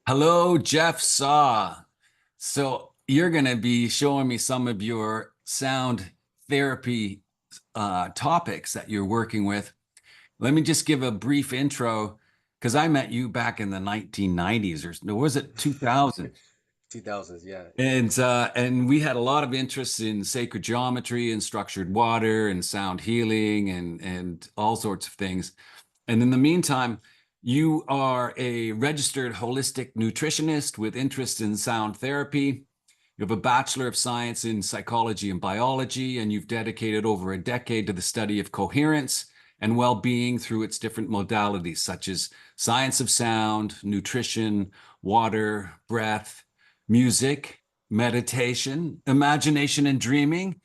Hello, Jeff Saw. So you're going to be showing me some of your sound therapy topics that you're working with. Let me just give a brief intro because I met you back in the 1990s or was it 2000? 2000s, yeah. And we had a lot of interest in sacred geometry and structured water and sound healing and all sorts of things. And in the meantime, you are a registered holistic nutritionist with interest in sound therapy. You have a Bachelor of Science in Psychology and Biology, and you've dedicated over a decade to the study of coherence and well-being through its different modalities, such as science of sound, nutrition, water, breath, music, meditation, imagination and dreaming.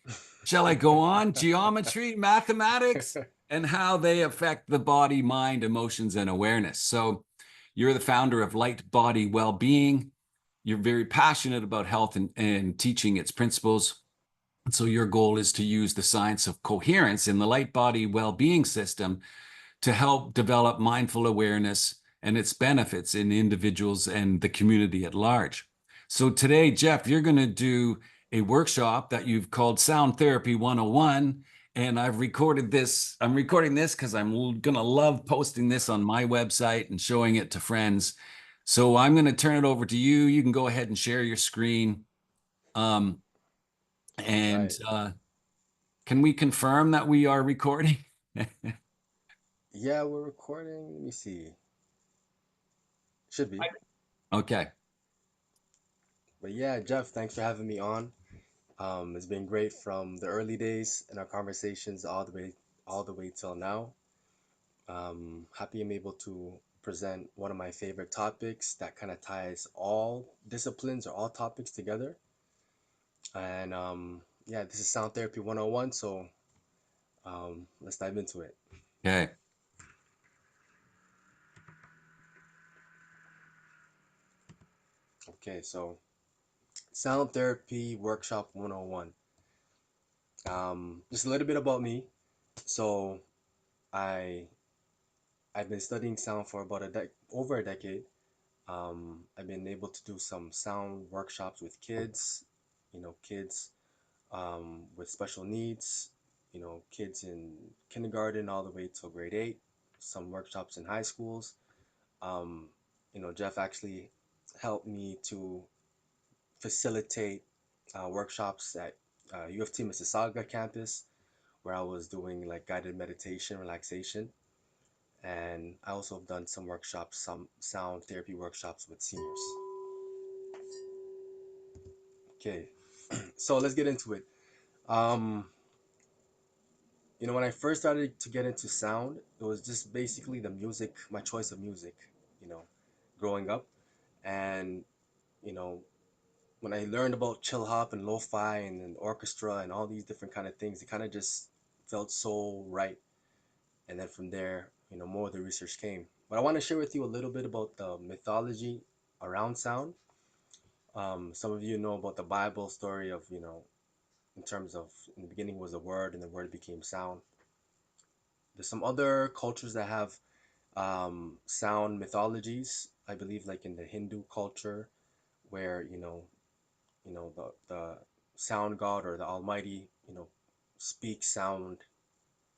Shall I go on? Geometry, mathematics, and how they affect the body, mind, emotions, and awareness. So, you're the founder of Light Body Wellbeing. You're very passionate about health and teaching its principles. And so, your goal is to use the science of coherence in the light body well-being system to help develop mindful awareness and its benefits in individuals and the community at large. So today, Jeff, you're going to do a workshop that you've called Sound Therapy 101. And I've recorded this. I'm recording this because I'm going to love posting this on my website and showing it to friends. So I'm going to turn it over to you. You can go ahead and share your screen. Um, and Right. can we confirm that we are recording? Yeah, we're recording. Let me see. Should be. Okay. But yeah, Jeff, thanks for having me on. It's been great from the early days and our conversations all the way till now. Happy I'm able to present one of my favorite topics that kind of ties all disciplines or all topics together. And yeah, this is Sound Therapy 101, so let's dive into it. Okay. Okay, so Sound Therapy Workshop 101. Just a little bit about me. So I I've been studying sound for about over a decade. I've been able to do some sound workshops with kids, kids with special needs, kids in kindergarten all the way till grade 8. Some workshops in high schools. Um, Jeff actually helped me to facilitate workshops at U of T Mississauga campus where I was doing like guided meditation, relaxation, and I also have done some workshops, some sound therapy workshops with seniors. Okay, so let's get into it. Um, when I first started to get into sound, it was just basically the music, my choice of music, you know, growing up, and you know, when I learned about chill hop and lo-fi and orchestra and all these different kind of things, it kind of just felt so right. And then from there, more of the research came. But I want to share with you a little bit about the mythology around sound. Some of you know about the Bible story of, in terms of in the beginning was the word and the word became sound. There's some other cultures that have sound mythologies. I believe like in the Hindu culture where, the sound god or the Almighty, speaks sound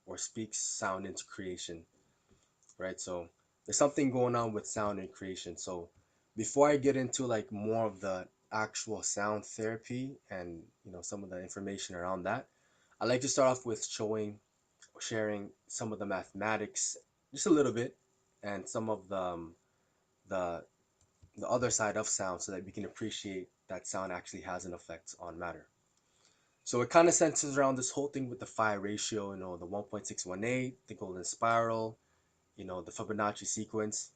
or speaks sound into creation, right? So there's something going on with sound and creation. So before I get into like more of the actual sound therapy and some of the information around that, I like to start off with sharing some of the mathematics, just a little bit, and some of the the other side of sound, so that we can appreciate that sound actually has an effect on matter. So it kind of centers around this whole thing with the phi ratio, the 1.618, the golden spiral, the Fibonacci sequence.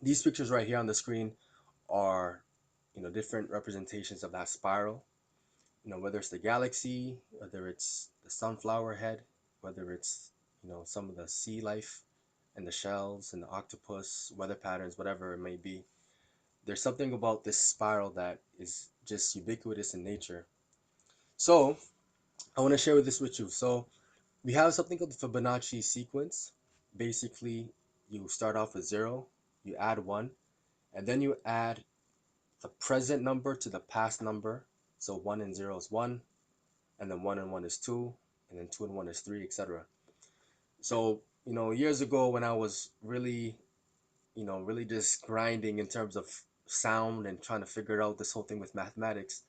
These pictures right here on the screen are, different representations of that spiral. Whether it's the galaxy, whether it's the sunflower head, whether it's, some of the sea life and the shells and the octopus, weather patterns, whatever it may be. There's something about this spiral that is just ubiquitous in nature. So I want to share this with you. So we have something called the Fibonacci sequence. Basically, you start off with zero, you add one, and then you add the present number to the past number. So 1 and 0 is 1, and then 1 and 1 is 2, and then 2 and 1 is 3, etc. So, years ago when I was really, really just grinding in terms of sound and trying to figure out this whole thing with mathematics,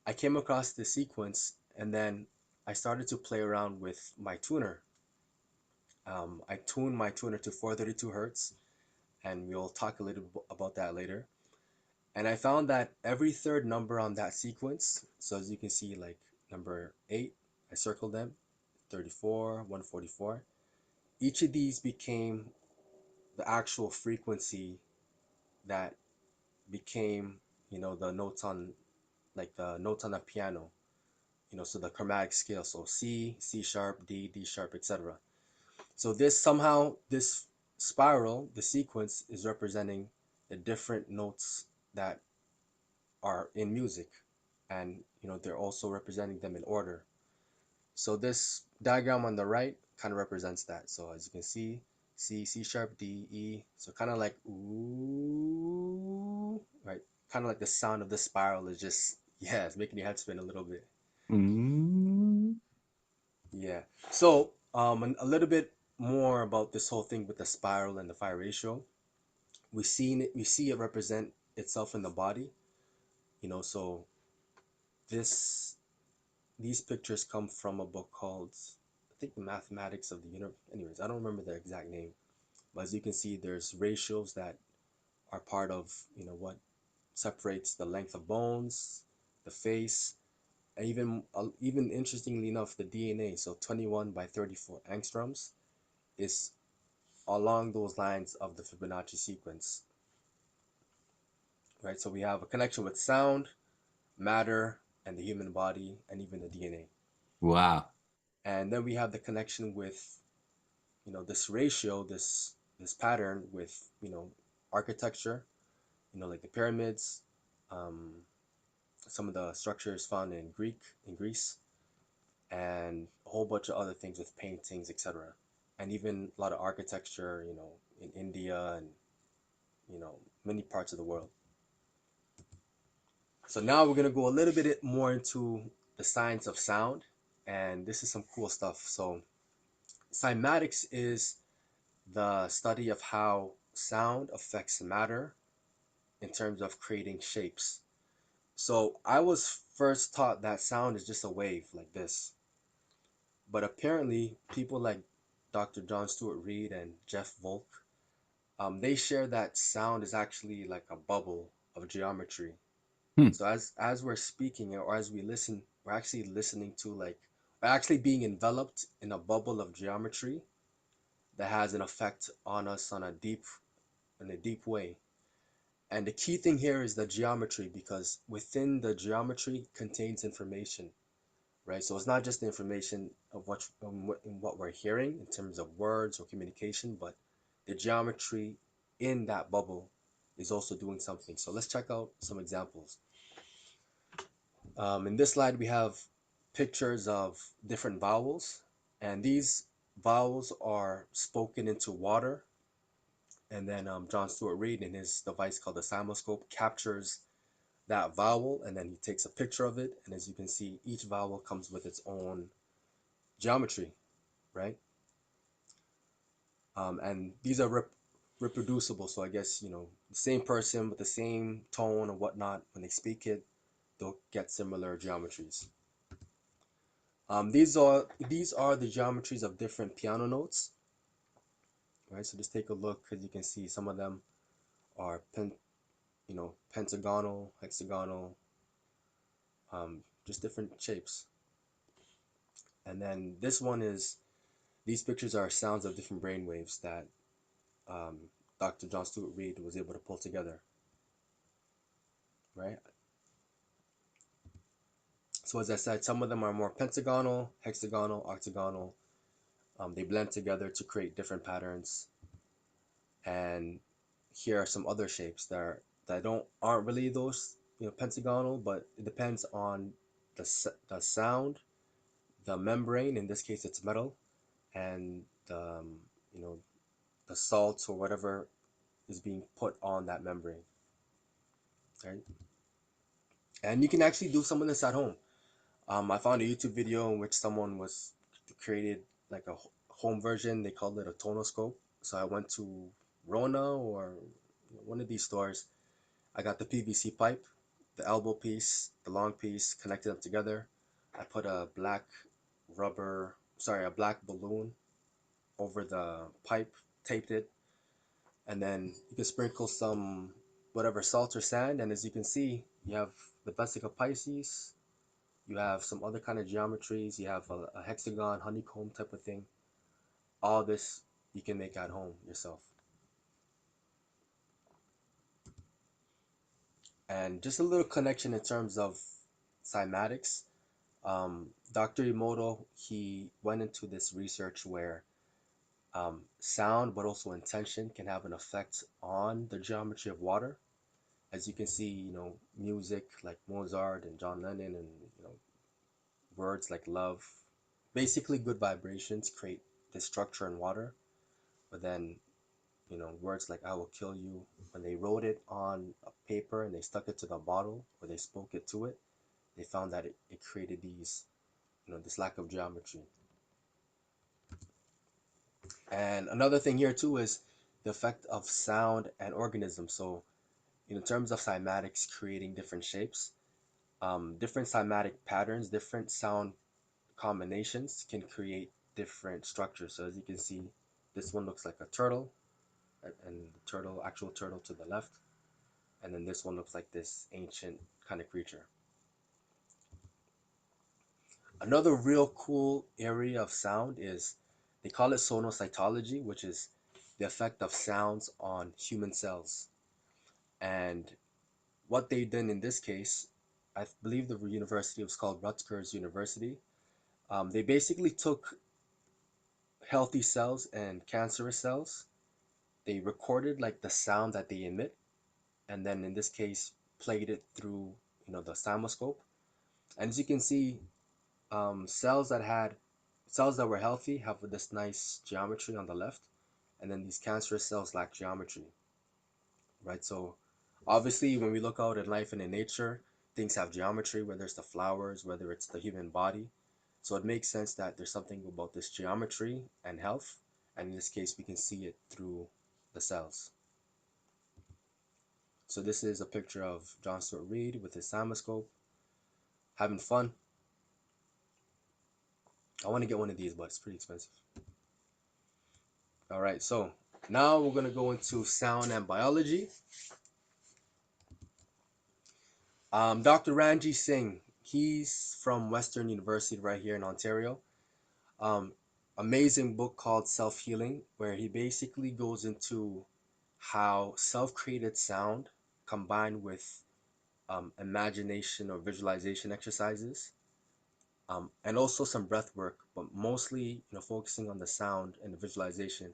I came across this sequence, and then I started to play around with my tuner. I tuned my tuner to 432 hertz, and we'll talk a little about that later. And I found that every third number on that sequence, so as you can see, like number 8, I circled them, 34, 144. Each of these became the actual frequency that became, the notes on, like the notes on a piano, so the chromatic scale. So C, C sharp, D, D sharp, etc. So this spiral, the sequence is representing the different notes that are in music, and they're also representing them in order. So this diagram on the right kind of represents that. So as you can see, C, C sharp, D, E. So kind of like ooh, right? Kind of like the sound of the spiral is just, yeah, it's making your head spin a little bit. Mm. Yeah. So a little bit more about this whole thing with the spiral and the phi ratio. We see it represent itself in the body. So this these pictures come from a book called, I think, The Mathematics of the Universe. Anyways, I don't remember the exact name, but as you can see, there's ratios that are part of what separates the length of bones, the face, and even interestingly enough, the DNA. So 21 by 34 angstroms is along those lines of the Fibonacci sequence, right? So we have a connection with sound, matter, and the human body, and even the DNA. Wow. And then we have the connection with this ratio, this pattern with architecture, like the pyramids, um, some of the structures found in Greece, and a whole bunch of other things with paintings, etc. And even a lot of architecture, in India and many parts of the world. So now we're gonna go a little bit more into the science of sound, and this is some cool stuff. So cymatics is the study of how sound affects matter in terms of creating shapes. So I was first taught that sound is just a wave like this, but apparently people like Dr. John Stuart Reid and Jeff Volk, they share that sound is actually like a bubble of geometry. Hmm. So as we're speaking or as we listen, we're actually listening to, like, we're actually being enveloped in a bubble of geometry that has an effect on us in a deep way. And the key thing here is the geometry, because within the geometry contains information, right? So it's not just the information of what we're hearing in terms of words or communication, but the geometry in that bubble is also doing something. So let's check out some examples. In this slide, we have pictures of different vowels, and these vowels are spoken into water. And then John Stuart Reid, in his device called the simulscope, captures that vowel, and then he takes a picture of it. And as you can see, each vowel comes with its own geometry, right? And these are reproducible. So I guess, the same person with the same tone or whatnot, when they speak it, they'll get similar geometries. These are the geometries of different piano notes, right? So just take a look, because you can see some of them are pentagonal, hexagonal, just different shapes. And then this one is, these pictures are sounds of different brain waves that um, Dr. John Stuart Reid was able to pull together, right? So as I said, some of them are more pentagonal, hexagonal, octagonal. They blend together to create different patterns. And here are some other shapes that aren't really those pentagonal, but it depends on the sound, the membrane. In this case, it's metal, and you know the salts or whatever is being put on that membrane. right? And you can actually do some of this at home. I found a YouTube video in which someone was created like a home version. They called it a tonoscope. So I went to Rona or one of these stores. I got the PVC pipe, the elbow piece, the long piece, connected them together. I put a black balloon over the pipe, taped it, and then you can sprinkle some whatever salt or sand. And as you can see, you have the Vesica Pisces, you have some other kind of geometries, you have a hexagon, honeycomb type of thing. All this you can make at home yourself. And just a little connection in terms of cymatics. Dr. Emoto, he went into this research where sound, but also intention, can have an effect on the geometry of water. As you can see, music like Mozart and John Lennon, and words like love, basically good vibrations create this structure in water. But then, words like "I will kill you," when they wrote it on a paper and they stuck it to the bottle or they spoke it to it, they found that it created this lack of geometry. And another thing here too is the effect of sound and organisms. So in terms of cymatics creating different shapes, different cymatic patterns, different sound combinations can create different structures. So as you can see, this one looks like a turtle, and the actual turtle to the left, and then this one looks like this ancient kind of creature. Another real cool area of sound is they call it sonocytology, which is the effect of sounds on human cells. And what they did in this case, I believe the university was called Rutgers University. They basically took healthy cells and cancerous cells. They recorded like the sound that they emit, and then in this case, played it through the thermoscope. And as you can see, cells that were healthy have this nice geometry on the left, and then these cancerous cells lack geometry, right? So obviously, when we look out in life and in nature, things have geometry, whether it's the flowers, whether it's the human body. So it makes sense that there's something about this geometry and health, and in this case, we can see it through the cells. So this is a picture of John Stuart Reed with his thermoscope, having fun. I want to get one of these, but it's pretty expensive. All right, so now we're gonna go into sound and biology. Dr. Ranjit Singh, he's from Western University right here in Ontario. Um, Amazing book called Self Healing, where he basically goes into how self-created sound combined with imagination or visualization exercises, and also some breath work, but mostly focusing on the sound and the visualization,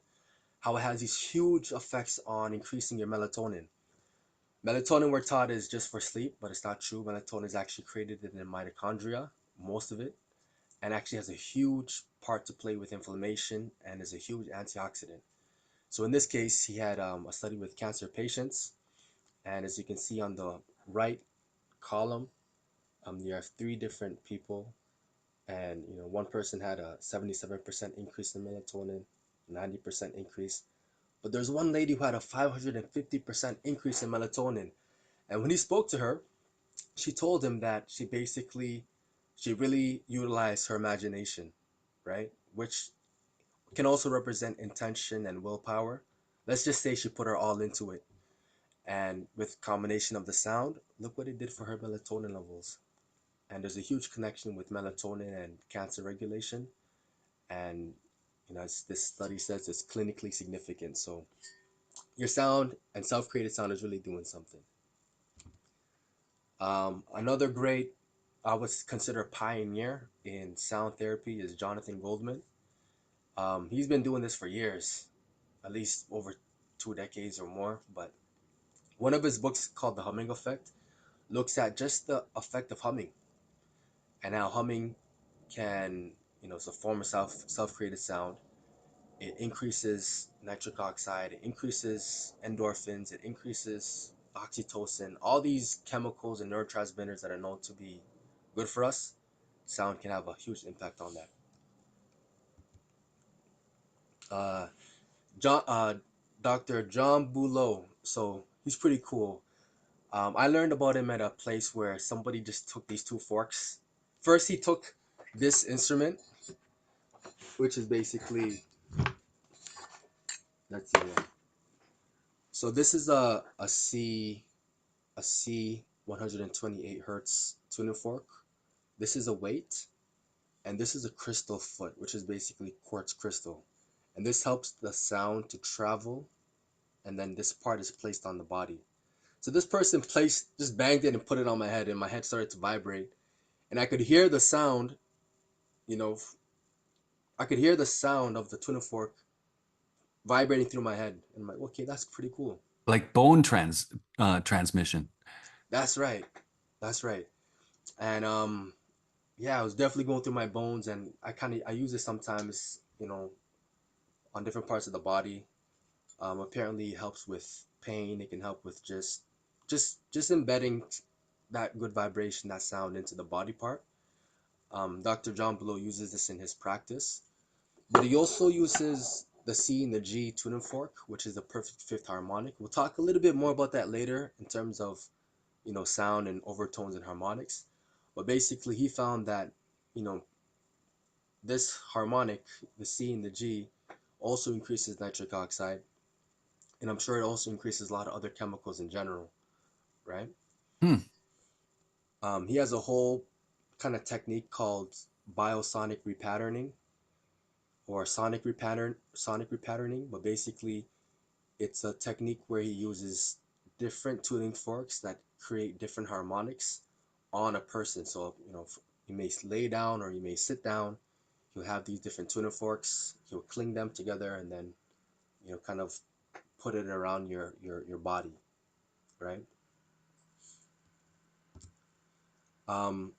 how it has these huge effects on increasing your melatonin. Melatonin, we're taught, is just for sleep, but it's not true. Melatonin is actually created in the mitochondria, most of it, and actually has a huge part to play with inflammation and is a huge antioxidant. So in this case, he had a study with cancer patients, and as you can see on the right column, you have three different people, and one person had a 77% increase in melatonin, 90% increase, but there's one lady who had a 550% increase in melatonin. And when he spoke to her, she told him that she really utilized her imagination, right? Which can also represent intention and willpower. Let's just say she put her all into it. And with combination of the sound, look what it did for her melatonin levels. And there's a huge connection with melatonin and cancer regulation. And as this study says, it's clinically significant. So your sound and self-created sound is really doing something. Another great, I would consider pioneer in sound therapy is Jonathan Goldman. He's been doing this for years, at least over 2 decades or more. But one of his books called The Humming Effect looks at just the effect of humming and how humming can, it's a form of self-created sound. It increases nitric oxide, it increases endorphins, it increases oxytocin, all these chemicals and neurotransmitters that are known to be good for us, sound can have a huge impact on that. Uh, John, Dr. John Boulot, so he's pretty cool. I learned about him at a place where somebody just took these two forks. First, he took this instrument, which is basically, let's see here. So this is a C 128 hertz tuning fork. This is a weight, and this is a crystal foot, which is basically quartz crystal. And this helps the sound to travel, and then this part is placed on the body. So this person placed, just banged it and put it on my head, and my head started to vibrate. And I could hear the sound, you know, I could hear the sound of the tuning fork vibrating through my head. And I'm like, okay, that's pretty cool. Like bone transmission. That's right. That's right. And yeah, I was definitely going through my bones, and I use it sometimes, on different parts of the body. Apparently, it helps with pain. It can help with just embedding that good vibration, that sound into the body part. Dr. John Below uses this in his practice, but he also uses the C and the G tuning fork, which is the perfect fifth harmonic. We'll talk a little bit more about that later in terms of sound and overtones and harmonics. But basically, he found that you know this harmonic, the C and the G, also increases nitric oxide, and I'm sure it also increases a lot of other chemicals in general, right? Hmm. He has a whole kind of technique called biosonic repatterning or sonic repatterning, but basically it's a technique where he uses different tuning forks that create different harmonics on a person. So you may lay down or you may sit down. He'll have these different tuning forks. He'll cling them together and then kind of put it around your body, right? Um,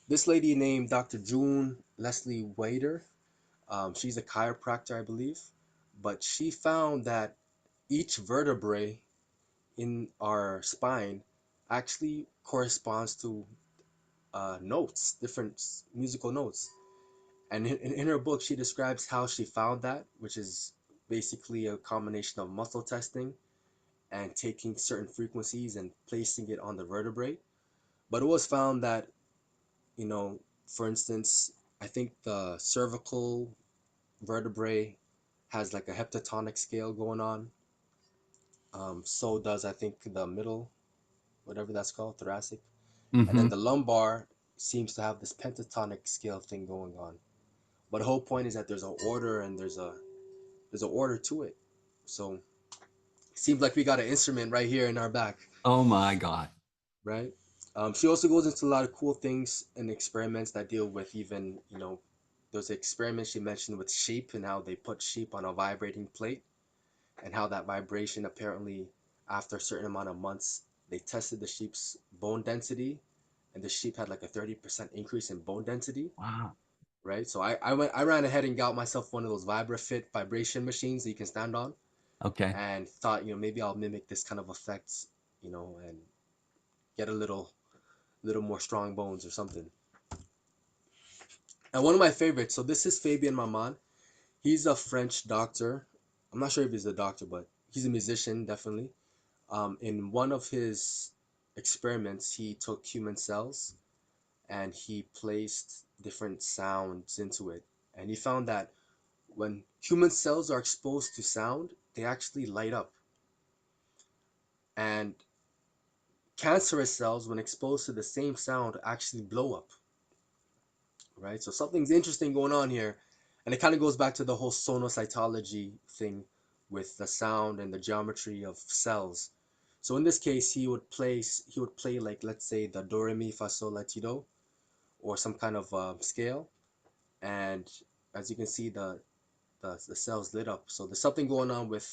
this lady named Dr. June Leslie Wader, she's a chiropractor, I believe, but she found that each vertebrae in our spine actually corresponds to notes, different musical notes. And in her book, she describes how she found that, which is basically a combination of muscle testing and taking certain frequencies and placing it on the vertebrae. But it was found that, you know, for instance, I think the cervical vertebrae has like a heptatonic scale going on. So does I think the middle, whatever that's called, thoracic. And then Hmm. the lumbar seems to have this pentatonic scale thing going on. But the whole point is that there's an order and there's an order to it. So it seems like we got an instrument right here in our back, Oh my God. right? She also goes into a lot of cool things and experiments that deal with even those experiments she mentioned with sheep and how they put sheep on a vibrating plate and how that vibration apparently after a certain amount of months they tested the sheep's bone density and the sheep had like a 30% increase in bone density, Wow. right? So I ran ahead and got myself one of those VibraFit vibration machines that you can stand on Okay. and thought maybe I'll mimic this kind of effects, and get a little more strong bones or something. And one of my favorites, so this is Fabien Maman. He's a French doctor. I'm not sure if he's a doctor, but he's a musician definitely. In one of his experiments, he took human cells and he placed different sounds into it. And he found that when human cells are exposed to sound, they actually light up. And cancerous cells, when exposed to the same sound, actually blow up, right? So something's interesting going on here. And it kind of goes back to the whole sonocytology thing with the sound and the geometry of cells. So in this case, he would play like let's say the do re mi fa sol la ti do or some kind of scale, and as you can see, the cells lit up. So there's something going on with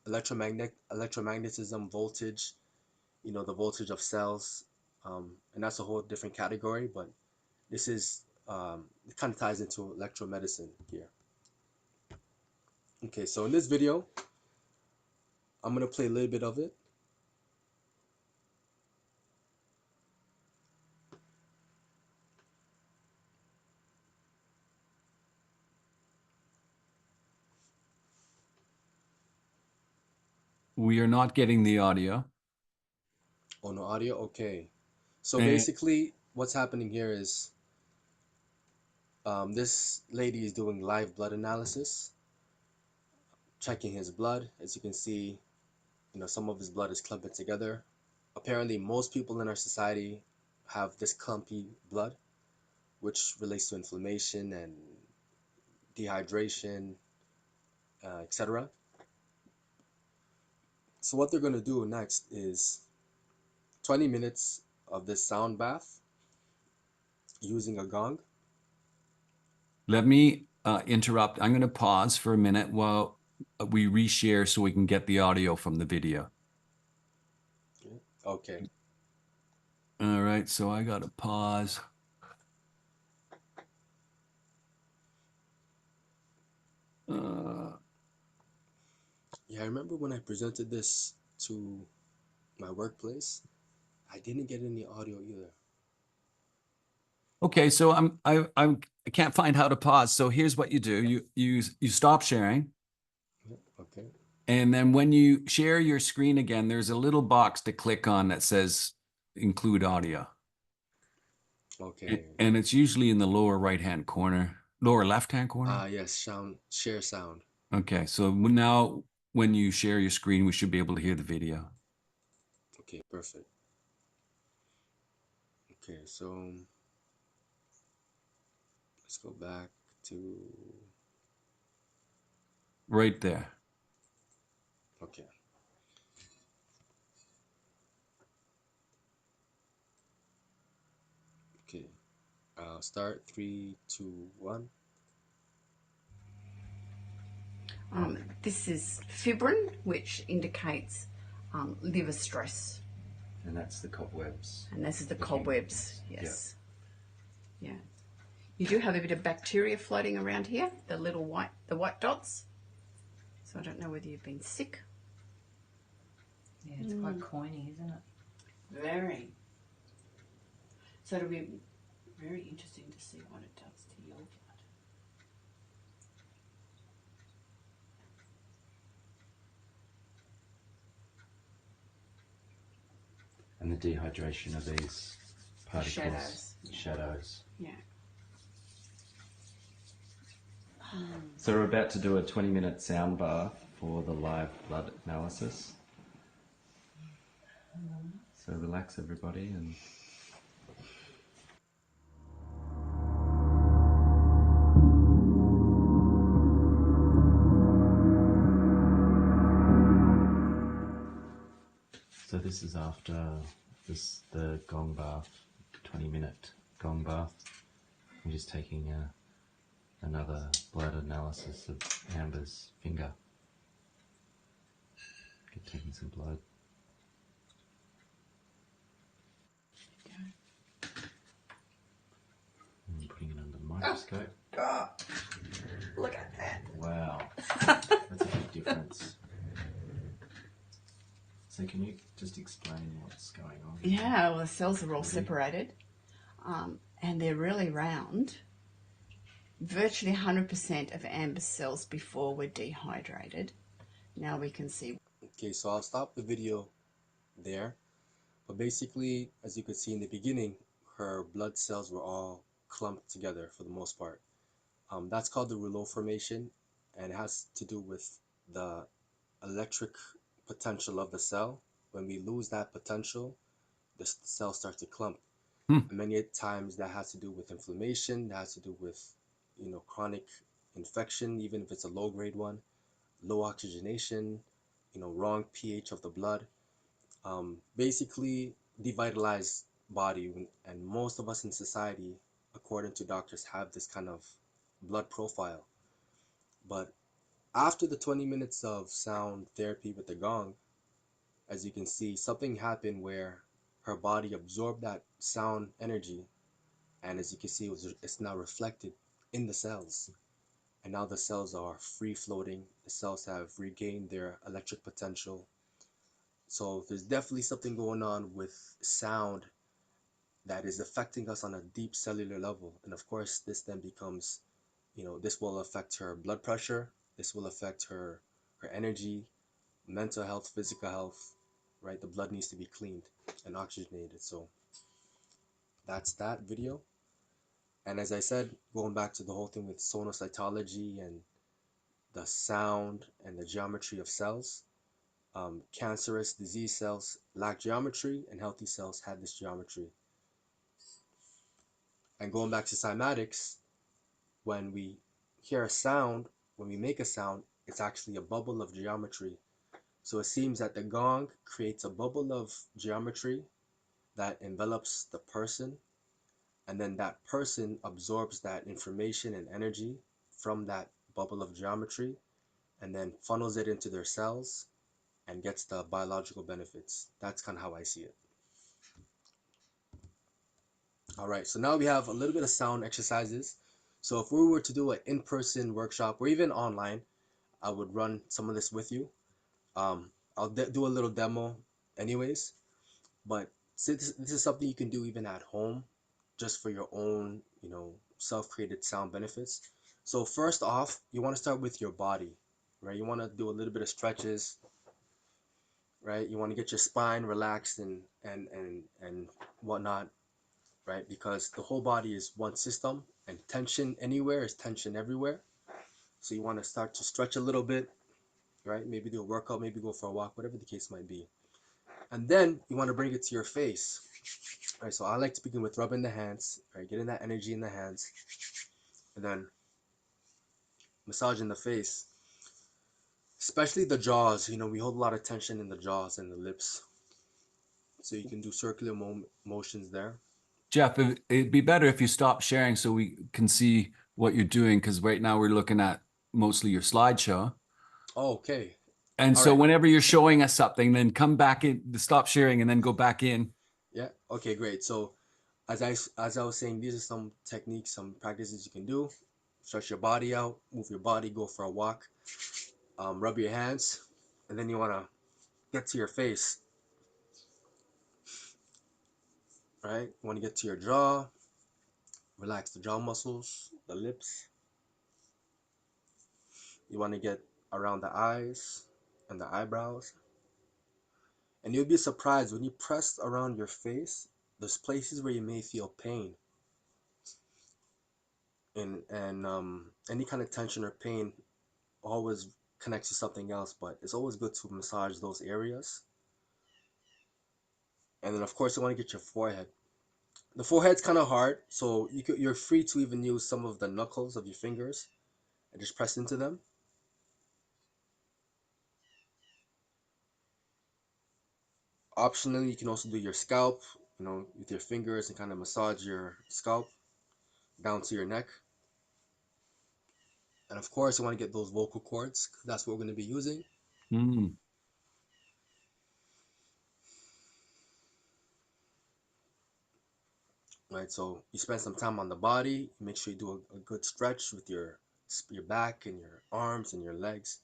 electromagnetism, voltage, the voltage of cells, and that's a whole different category. But this is it kind of ties into electromedicine here. Okay, so in this video, I'm gonna play a little bit of it. We are not getting the audio. Oh, no audio? Okay. So And basically, what's happening here is this lady is doing live blood analysis, checking his blood. As you can see, some of his blood is clumping together. Apparently, most people in our society have this clumpy blood, which relates to inflammation and dehydration, etc. So what they're going to do next is 20 minutes of this sound bath using a gong. let me interrupt. I'm going to pause for a minute while we reshare so we can get the audio from the video. Okay. All right, so I got to pause. Uh, Yeah, I remember when I presented this to my workplace, I didn't get any audio either. okay, so I can't find how to pause. So here's what you do. You stop sharing, Okay. and then when you share your screen again, there's a little box to click on that says include audio. Okay. And it's usually in the lower right-hand corner, lower left-hand corner. Yes, sound, share sound. Okay, so now when you share your screen, we should be able to hear the video. Okay, perfect. Okay, so let's go back to, Right there. okay. Okay. Start 3, 2, 1. This is fibrin, which indicates liver stress. And that's the cobwebs. And this is the The cobwebs, humans. yes. Yeah. You do have a bit of bacteria floating around here, the white dots. So I don't know whether you've been sick. Yeah, it's quite coiny, isn't it? Very. So it'll be very interesting to see what it does to your blood. And the dehydration of these particles. Shadows. Shadows. Yeah. So we're about to do a 20-minute sound bath for the live blood analysis. So relax everybody and so this is after the gong bath, 20-minute gong bath. I'm just taking another blood analysis of Amber's finger. Taking some blood. And putting it under the microscope. Look at that. Wow, that's a big difference. So can you just explain what's going on? Yeah, well, the cells are all separated and they're really round. Virtually 100% of Amber's cells before were dehydrated. Now we can see. Okay, so I'll stop the video there. But basically, as you could see in the beginning, her blood cells were all clumped together for the most part. That's called the rouleau formation, and it has to do with the electric potential of the cell. When we lose that potential, the cell starts to clump. Hmm. And many times that has to do with inflammation, that has to do with, chronic infection, even if it's a low grade one, low oxygenation, wrong pH of the blood. Basically, devitalized body, and most of us in society, according to doctors, have this kind of blood profile. But after the 20 minutes of sound therapy with the gong, as you can see, something happened where her body absorbed that sound energy, and as you can see, it's now reflected in the cells. And now the cells are free floating. The cells have regained their electric potential. So there's definitely something going on with sound that is affecting us on a deep cellular level. And of course, this then becomes, this will affect her blood pressure. This will affect her energy, mental health, physical health, right? The blood needs to be cleaned and oxygenated. So that's that video. And as I said, going back to the whole thing with sonocytology and the sound and the geometry of cells, cancerous disease cells lack geometry and healthy cells have this geometry. And going back to cymatics, when we hear a sound, when we make a sound, it's actually a bubble of geometry. So it seems that the gong creates a bubble of geometry that envelops the person, and then that person absorbs that information and energy from that bubble of geometry and then funnels it into their cells and gets the biological benefits. That's kind of how I see it. All right, so now we have a little bit of sound exercises. So if we were to do an in-person workshop or even online, I would run some of this with you. I'll do a little demo anyways, but this is something you can do even at home, just for your own, self-created sound benefits. So first off, you want to start with your body, right? You want to do a little bit of stretches, right? You want to get your spine relaxed and whatnot, right? Because the whole body is one system, and tension anywhere is tension everywhere. So you want to start to stretch a little bit, right? Maybe do a workout, maybe go for a walk, whatever the case might be. And then you want to bring it to your face. All right, so I like to begin with rubbing the hands, right? Getting that energy in the hands, and then massaging the face, especially the jaws. We hold a lot of tension in the jaws and the lips, so you can do circular motions there. Jeff, it'd be better if you stop sharing so we can see what you're doing, because right now we're looking at mostly your slideshow. Oh, okay. And All so right. whenever you're showing us something, then come back in, stop sharing, and then go back in. Yeah. Okay, great. So as I was saying, these are some techniques, some practices you can do. Stretch your body out, move your body, go for a walk, rub your hands, and then you want to get to your face, right? You want to get to your jaw, relax the jaw muscles, the lips. You want to get around the eyes and the eyebrows. And you'll be surprised when you press around your face, there's places where you may feel pain. And any kind of tension or pain always connects to something else, but it's always good to massage those areas. And then of course you want to get your forehead. The forehead's kind of hard, so you're free to even use some of the knuckles of your fingers and just press into them. Optionally, you can also do your scalp, with your fingers and kind of massage your scalp down to your neck. And of course, you want to get those vocal cords. That's what we're going to be using. Mm. Right, so you spend some time on the body. Make sure you do a good stretch with your back and your arms and your legs.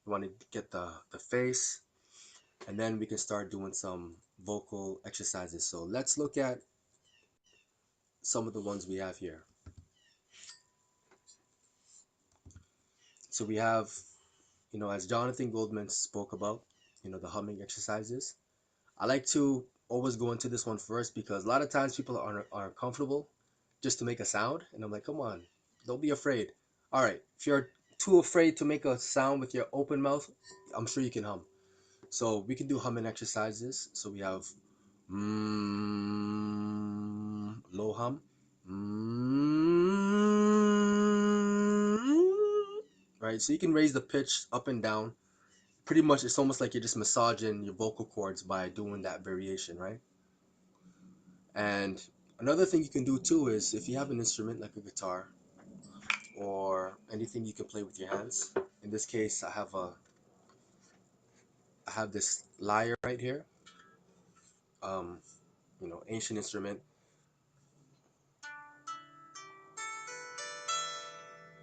You want to get the face, and then we can start doing some vocal exercises. So let's look at some of the ones we have here. So we have, as Jonathan Goldman spoke about, the humming exercises. I like to always go into this one first because a lot of times people are comfortable just to make a sound, and I'm like, come on, don't be afraid. All right, if you're too afraid to make a sound with your open mouth, I'm sure you can hum. So we can do humming exercises. So we have low hum, right? So you can raise the pitch up and down. Pretty much, it's almost like you're just massaging your vocal cords by doing that variation, right? And another thing you can do too is if you have an instrument like a guitar or anything you can play with your hands. In this case, I have this lyre right here. Um, ancient instrument.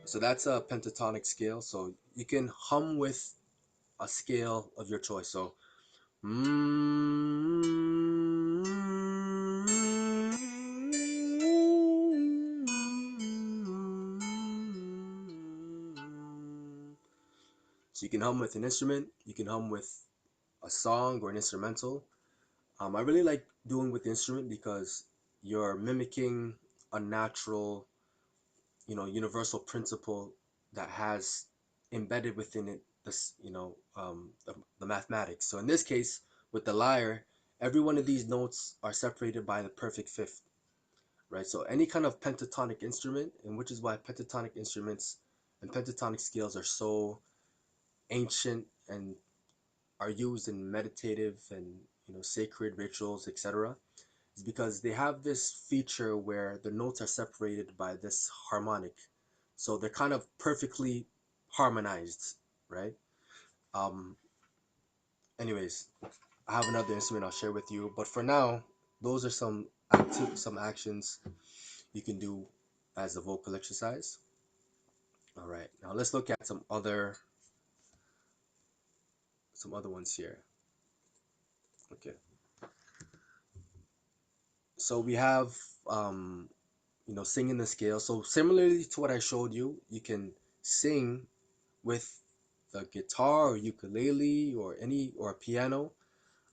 So that's a pentatonic scale. So you can hum with a scale of your choice. So So you can hum with an instrument, you can hum with a song or an instrumental. I really like doing with the instrument because you're mimicking a natural, universal principle that has embedded within it this, the mathematics. So in this case, with the lyre, every one of these notes are separated by the perfect fifth, right? So any kind of pentatonic instrument, and which is why pentatonic instruments and pentatonic scales are so ancient and are used in meditative and sacred rituals, etc., is because they have this feature where the notes are separated by this harmonic, so they're kind of perfectly harmonized, right? Um, Anyways, I have another instrument I'll share with you, but for now, those are some actions you can do as a vocal exercise. All right, now let's look at some other ones here. Okay, so we have singing the scale. So similarly to what I showed you, you can sing with the guitar or ukulele or a piano.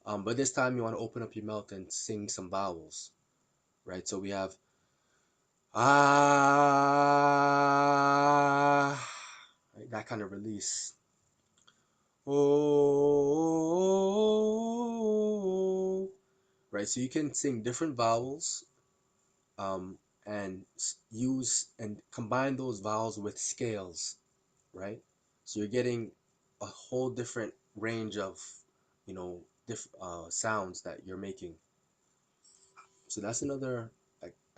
But this time you want to open up your mouth and sing some vowels, right? So we have ah, right, that kind of release. Oh, right. So you can sing different vowels, and use and combine those vowels with scales, right? So you're getting a whole different range of, sounds that you're making. So that's another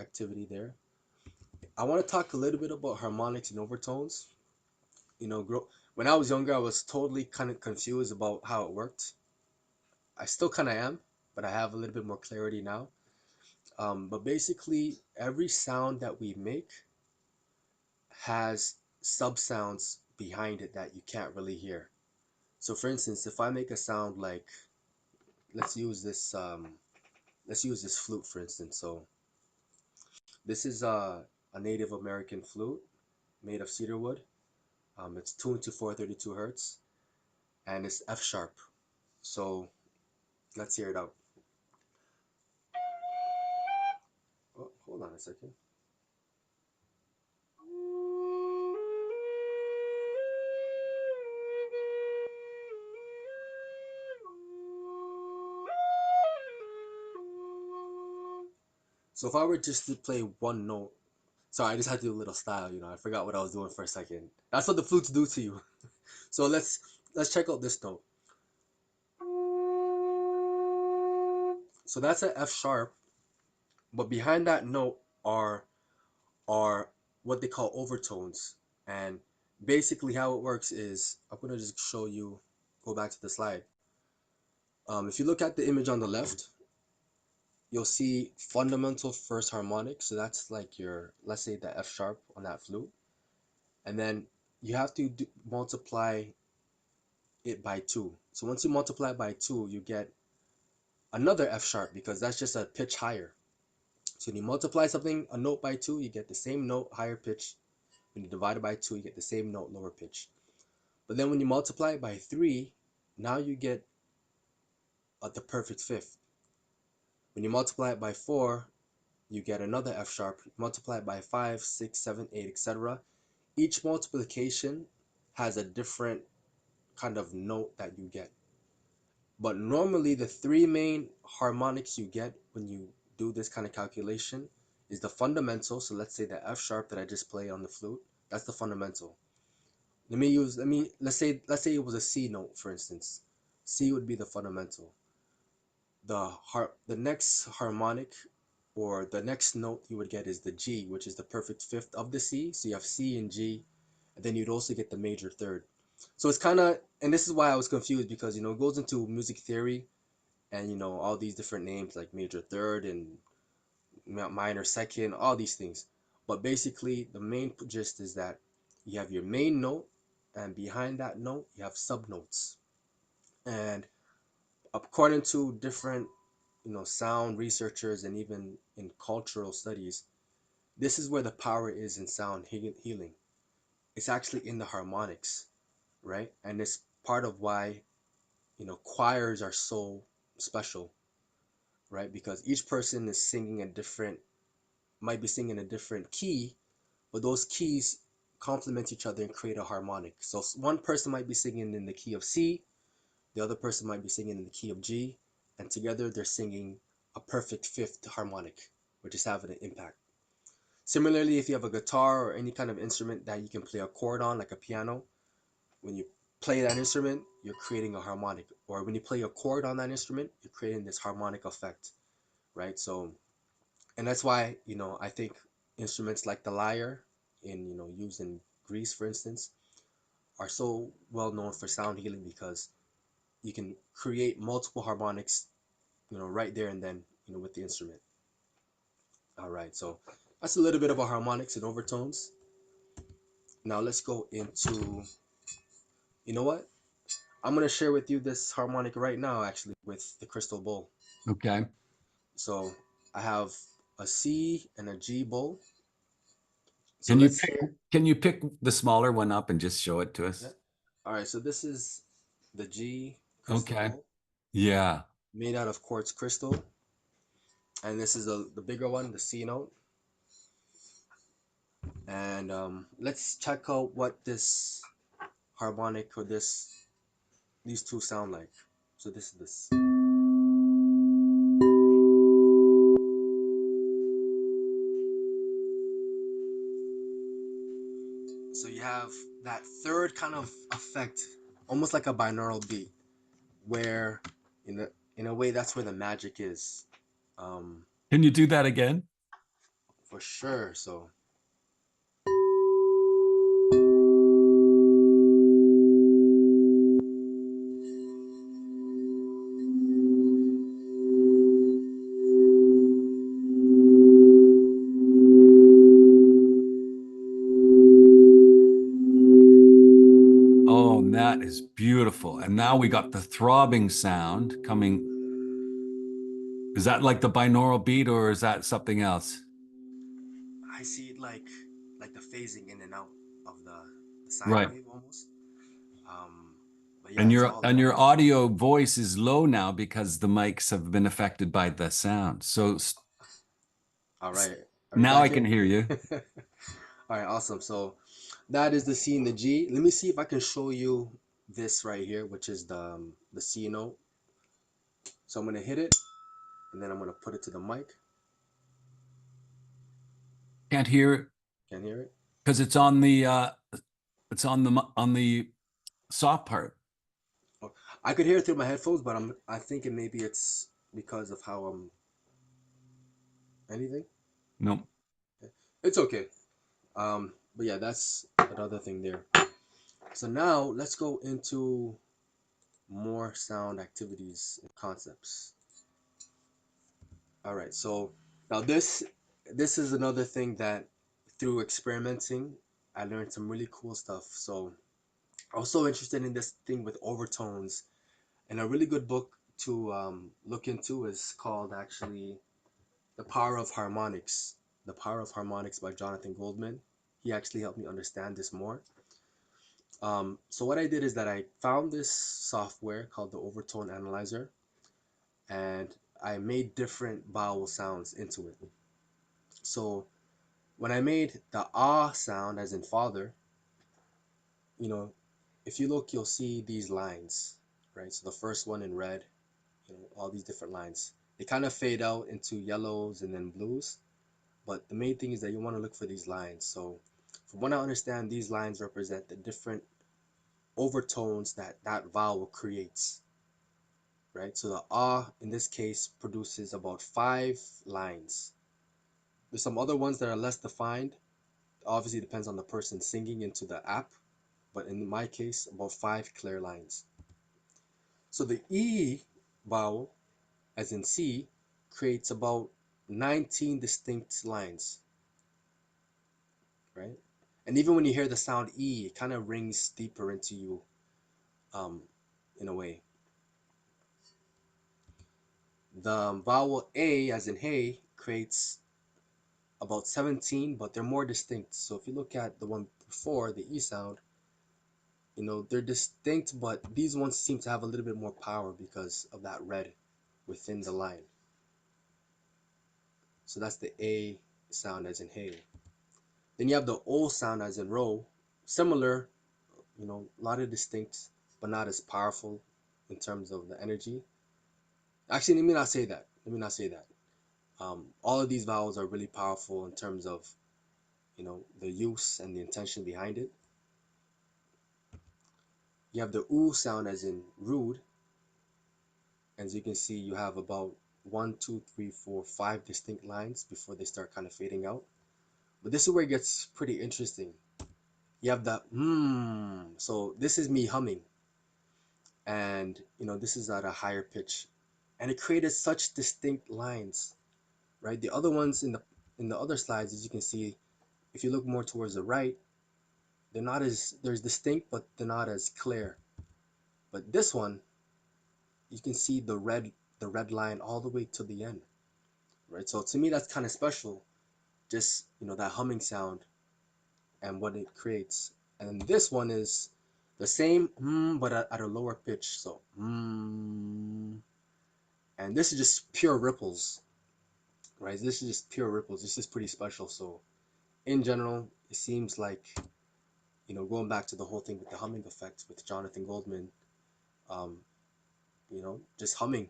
activity there. I want to talk a little bit about harmonics and overtones. When I was younger, I was totally kind of confused about how it worked. I still kind of am, but I have a little bit more clarity now. But basically, every sound that we make has sub sounds behind it that you can't really hear. So, for instance, if I make a sound like, let's use this flute for instance. So this is a Native American flute made of cedar wood. It's tuned to 432 hertz, and it's F sharp. So let's hear it out. Oh, hold on a second. So if I were just to play one note, sorry, I just had to do a little style. I forgot what I was doing for a second. That's what the flutes do to you. So let's check out this note. So that's an F sharp, but behind that note are what they call overtones. And basically how it works is, I'm gonna just show you, go back to the slide. If you look at the image on the left, you'll see fundamental first harmonic. So that's like your, let's say, the F sharp on that flute. And then you have to multiply it by 2. So once you multiply it by 2, you get another F sharp, because that's just a pitch higher. So when you multiply something, a note, by 2, you get the same note, higher pitch. When you divide it by 2, you get the same note, lower pitch. But then when you multiply it by 3, now you get the perfect fifth. When you multiply it by 4, you get another F sharp. Multiply it by 5, 6, 7, 8, etc. Each multiplication has a different kind of note that you get. But normally the three main harmonics you get when you do this kind of calculation is the fundamental. So let's say the F sharp that I just played on the flute, that's the fundamental. Let's say it was a C note, for instance. C would be the fundamental. The next harmonic, or the next note you would get, is the G, which is the perfect fifth of the C. So you have C and G, and then you'd also get the major third. So it's kind of, and this is why I was confused, because it goes into music theory, and all these different names like major third and minor second, all these things. But basically, the main gist is that you have your main note, and behind that note you have subnotes. And according to different sound researchers, and even in cultural studies, this is where the power is in sound healing. It's actually in the harmonics. right? And it's part of why, choirs are so special, right? Because each person is singing a different, might be singing a different key, but those keys complement each other and create a harmonic. So one person might be singing in the key of C, the other person might be singing in the key of G, and together they're singing a perfect fifth harmonic, which is having an impact. Similarly, if you have a guitar or any kind of instrument that you can play a chord on, like a piano, when you play that instrument, you're creating a harmonic. Or when you play a chord on that instrument, you're creating this harmonic effect, right? So, and that's why, I think instruments like the lyre, used in Greece, for instance, are so well known for sound healing because you can create multiple harmonics, right there and then, with the instrument. All right, so that's a little bit about harmonics and overtones. Now let's go into, you know what? I'm gonna share with you this harmonic right now, actually, with the crystal bowl. Okay. So I have a C and a G bowl. So Can you let's pick hear. can you pick the smaller one up and just show it to Yeah. us? All right, so this is the G crystal Okay. bowl Yeah. made out of quartz crystal, and this is the bigger one, the C note. And let's check out what this harmonic or these two sound like. So this is this. So you have that third kind of effect, almost like a binaural beat, where in a way that's where the magic is, um, Can you do that again? for sure. So Oh, that is beautiful. And now we got the throbbing sound coming. Is that like the binaural beat or is that something else? I see it like the phasing in and out of the sine Right. wave almost. Um, but yeah, And it's your all and there. your audio voice is low now because the mics have been affected by the sound. So All right, are you now I back can in? hear you. All right, awesome. So that is the C and the G. Let me see if I can show you this right here, which is the C note. So I'm gonna hit it, and then I'm gonna put it to the mic. Can't hear it Can't hear it. because it's on the soft part. Oh, I could hear it through my headphones, but I thinking maybe it's because of how I'm anything. No. It's okay. But yeah, that's another thing there. So now let's go into more sound activities and concepts. All right. So now this is another thing that through experimenting, I learned some really cool stuff. So I was so interested in this thing with overtones, and a really good book to look into is called actually The Power of Harmonics. The Power of Harmonics by Jonathan Goldman. He actually helped me understand this more. So what I did is that I found this software called the Overtone Analyzer, and I made different vowel sounds into it. So when I made the ah sound, as in father, you know, if you look, you'll see these lines, right? So the first one in red, all these different lines. They kind of fade out into yellows and then blues. But the main thing is that you want to look for these lines. So from what I understand, these lines represent the different overtones that that vowel creates, right? So the ah in this case produces about 5 lines. There's some other ones that are less defined. Obviously depends on the person singing into the app, but in my case, about 5 clear lines. So the E vowel, as in C, creates about 19 distinct lines, right? And even when you hear the sound E, it kind of rings deeper into you, um, in a way. The vowel A, as in hey, creates about 17, but they're more distinct. So if you look at the one before, the E sound, they're distinct, but these ones seem to have a little bit more power because of that red within the line. So that's the A sound as in hey. Then you have the O sound as in row. Similar, a lot of distinct, but not as powerful in terms of the energy. Actually, let me not say that. Let me not say that. All of these vowels are really powerful in terms of, the use and the intention behind it. You have the oo sound as in rude. As you can see, you have about one, two, three, four, five distinct lines before they start kind of fading out. But this is where it gets pretty interesting. You have the so this is me humming, and this is at a higher pitch, and it created such distinct lines, right? The other ones in the other slides, as you can see, if you look more towards the right, they're not as there's distinct, but they're not as clear. But this one, you can see the red line all the way to the end, right? So to me, that's kind of special. Just that humming sound and what it creates. And this one is the same but at a lower pitch. So and this is just pure ripples, right? This is just pure ripples. This is pretty special. So in general, it seems like going back to the whole thing with the humming effect with Jonathan Goldman, um, just humming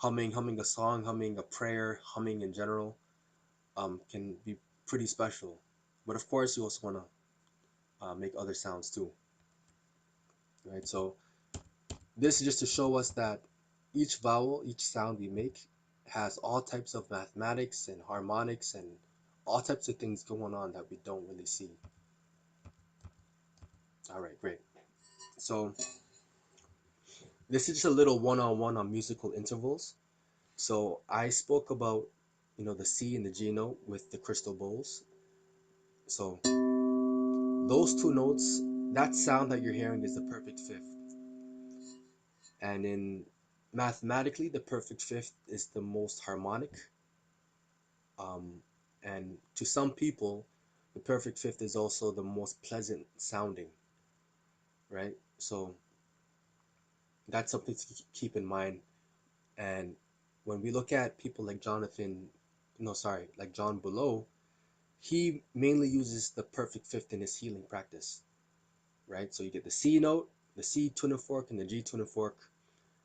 a song, humming a prayer, humming in general, can be pretty special. But of course, you also want to make other sounds too, right? So this is just to show us that each vowel, each sound we make has all types of mathematics and harmonics and all types of things going on that we don't really see. All right, great. So this is just a little one-on-one on musical intervals. So I spoke about, the C and the G note with the crystal bowls. So those two notes, that sound that you're hearing is the perfect fifth. And in mathematically, the perfect fifth is the most harmonic. Um, and to some people, the perfect fifth is also the most pleasant sounding, right? So that's something to keep in mind. And when we look at people like like John Below, he mainly uses the perfect fifth in his healing practice, right? So you get the C note, the C tuning fork, and the G tuning fork,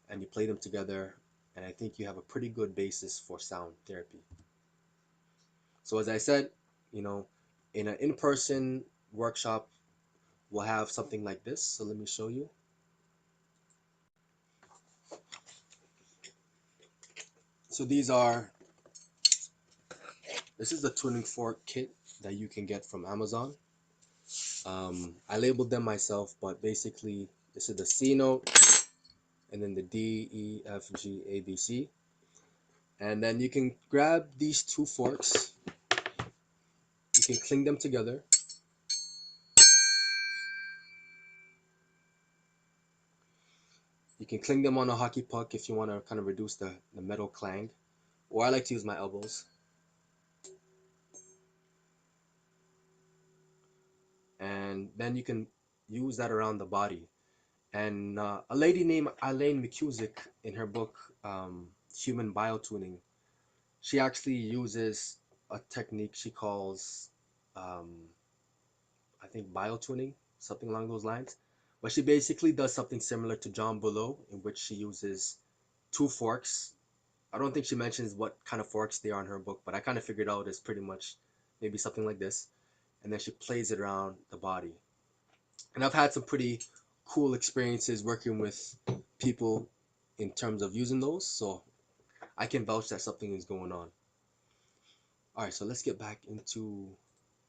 and you play them together, and I think you have a pretty good basis for sound therapy. So as I said, you know, in an in-person workshop, we'll have something like this. So let me show you. So this is the tuning fork kit that you can get from Amazon. I labeled them myself, but basically this is the C note, and then the D, E, F, G, A, B, C. And then you can grab these two forks, you can cling them together. You can cling them on a hockey puck if you want to kind of reduce the metal clang. Or I like to use my elbows. And then you can use that around the body. And a lady named Elaine McCusick, in her book Human Biotuning, she actually uses a technique she calls, um, I think, biotuning, something along those lines. But she basically does something similar to John Below, in which she uses two forks. I don't think she mentions what kind of forks they are in her book, but I kind of figured out it's pretty much maybe something like this. And then she plays it around the body. And I've had some pretty cool experiences working with people in terms of using those, so I can vouch that something is going on. All right, so let's get back into.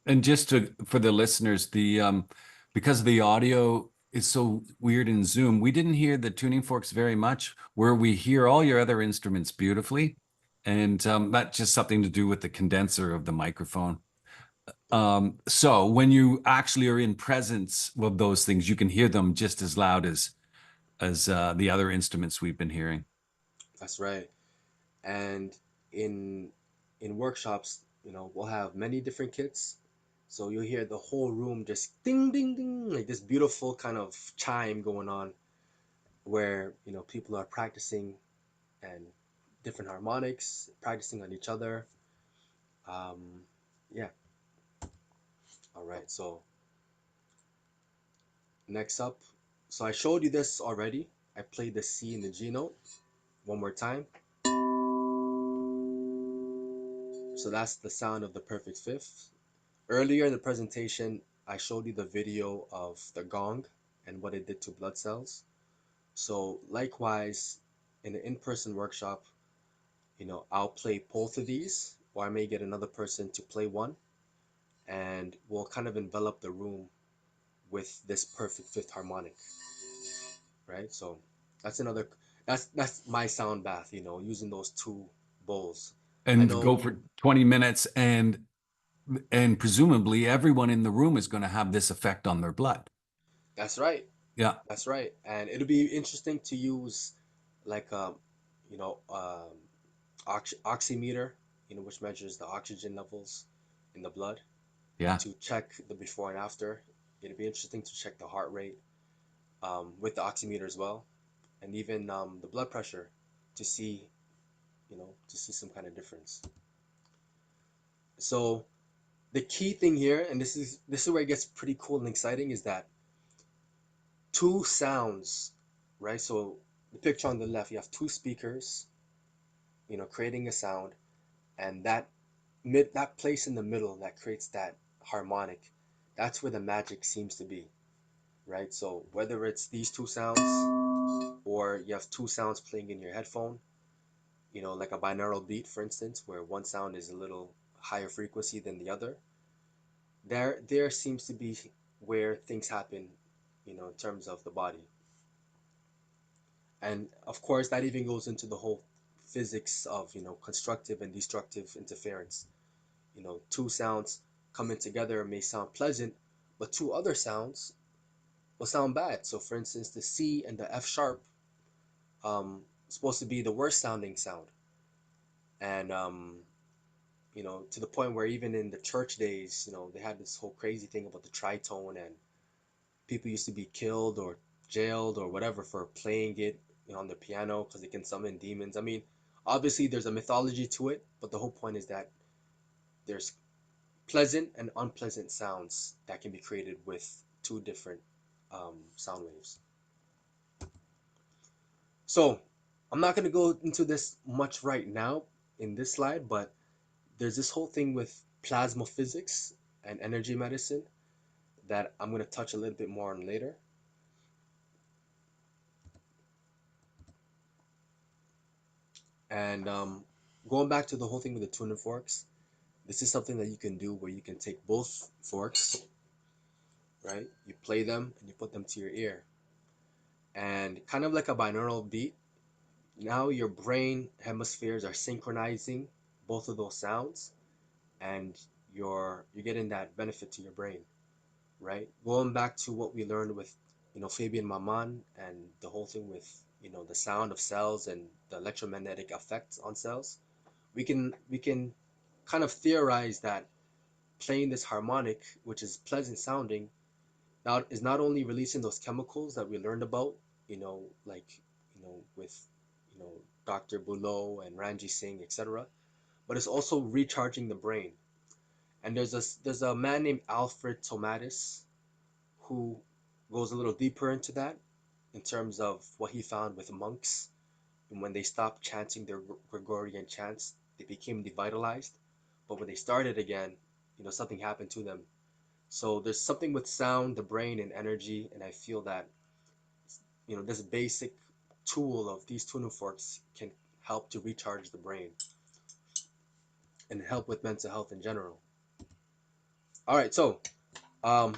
And just for the listeners, because the audio is so weird in Zoom, we didn't hear the tuning forks very much, where we hear all your other instruments beautifully. And that's just something to do with the condenser of the microphone. So when you actually are in presence of those things, you can hear them just as loud as the other instruments we've been hearing. That's right. And in workshops, we'll have many different kits, So you'll hear the whole room just ding ding ding, like this beautiful kind of chime going on, where people are practicing and different harmonics, practicing on each other. Yeah. All right. So next up, so I showed you this already. I played the C and the G note one more time. So that's the sound of the perfect fifth. Earlier in the presentation, I showed you the video of the gong and what it did to blood cells. So likewise, in an in-person workshop, I'll play both of these, or I may get another person to play one, and we'll kind of envelop the room with this perfect fifth harmonic, right? So that's another that's my sound bath, using those two bowls. I And know go for 20 minutes, and presumably everyone in the room is going to have this effect on their blood. that's right. Yeah. That's right. And it'll be interesting to use like you know, um oximeter, which measures the oxygen levels in the blood Yeah. to check the before and after. It'd be interesting to check the heart rate with the oximeter as well, and even the blood pressure to see, to see some kind of difference. So the key thing here, and this is where it gets pretty cool and exciting, is that two sounds, right? So the picture on the left, you have two speakers, creating a sound, and that place in the middle that creates that harmonic, that's where the magic seems to be, right? So whether it's these two sounds or you have two sounds playing in your headphone, like a binaural beat, for instance, where one sound is a little higher frequency than the other, there seems to be where things happen, in terms of the body. And of course, that even goes into the whole physics of, constructive and destructive interference. Two sounds coming together may sound pleasant, but two other sounds will sound bad. So, for instance, the C and the F sharp, supposed to be the worst sounding sound, and to the point where even in the church days, they had this whole crazy thing about the tritone, and people used to be killed or jailed or whatever for playing it, on the piano because it can summon demons. I mean, obviously there's a mythology to it, but the whole point is that there's pleasant and unpleasant sounds that can be created with two different sound waves. So I'm not going to go into this much right now in this slide, but there's this whole thing with plasma physics and energy medicine that I'm going to touch a little bit more on later. And going back to the whole thing with the tuning forks, this is something that you can do where you can take both forks, right? You play them and you put them to your ear. And kind of like a binaural beat, now your brain hemispheres are synchronizing both of those sounds, and you're getting that benefit to your brain, right? Going back to what we learned with, Fabian Maman and the whole thing with, the sound of cells and the electromagnetic effects on cells, we can kind of theorize that playing this harmonic, which is pleasant sounding, now is not only releasing those chemicals that we learned about, like, with, you know, Dr. Boulot and Ranji Singh, etc., but it's also recharging the brain. And there's a man named Alfred Tomatis who goes a little deeper into that in terms of what he found with monks. And when they stopped chanting their Gregorian chants, they became devitalized. But when they started again, something happened to them. So there's something with sound, the brain, and energy, and I feel that this basic tool of these tuning forks can help to recharge the brain and help with mental health in general. All right, so um,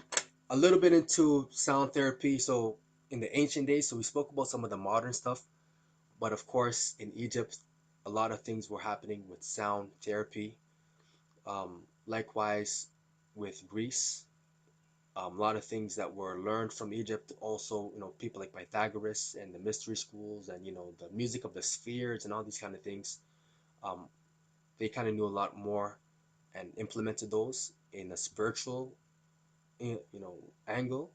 a little bit into sound therapy. So in the ancient days, so we spoke about some of the modern stuff, but of course in Egypt, a lot of things were happening with sound therapy. Likewise with Greece, a lot of things that were learned from Egypt. Also, people like Pythagoras and the mystery schools, and the music of the spheres and all these kind of things. Um, they kind of knew a lot more, and implemented those in a spiritual, angle.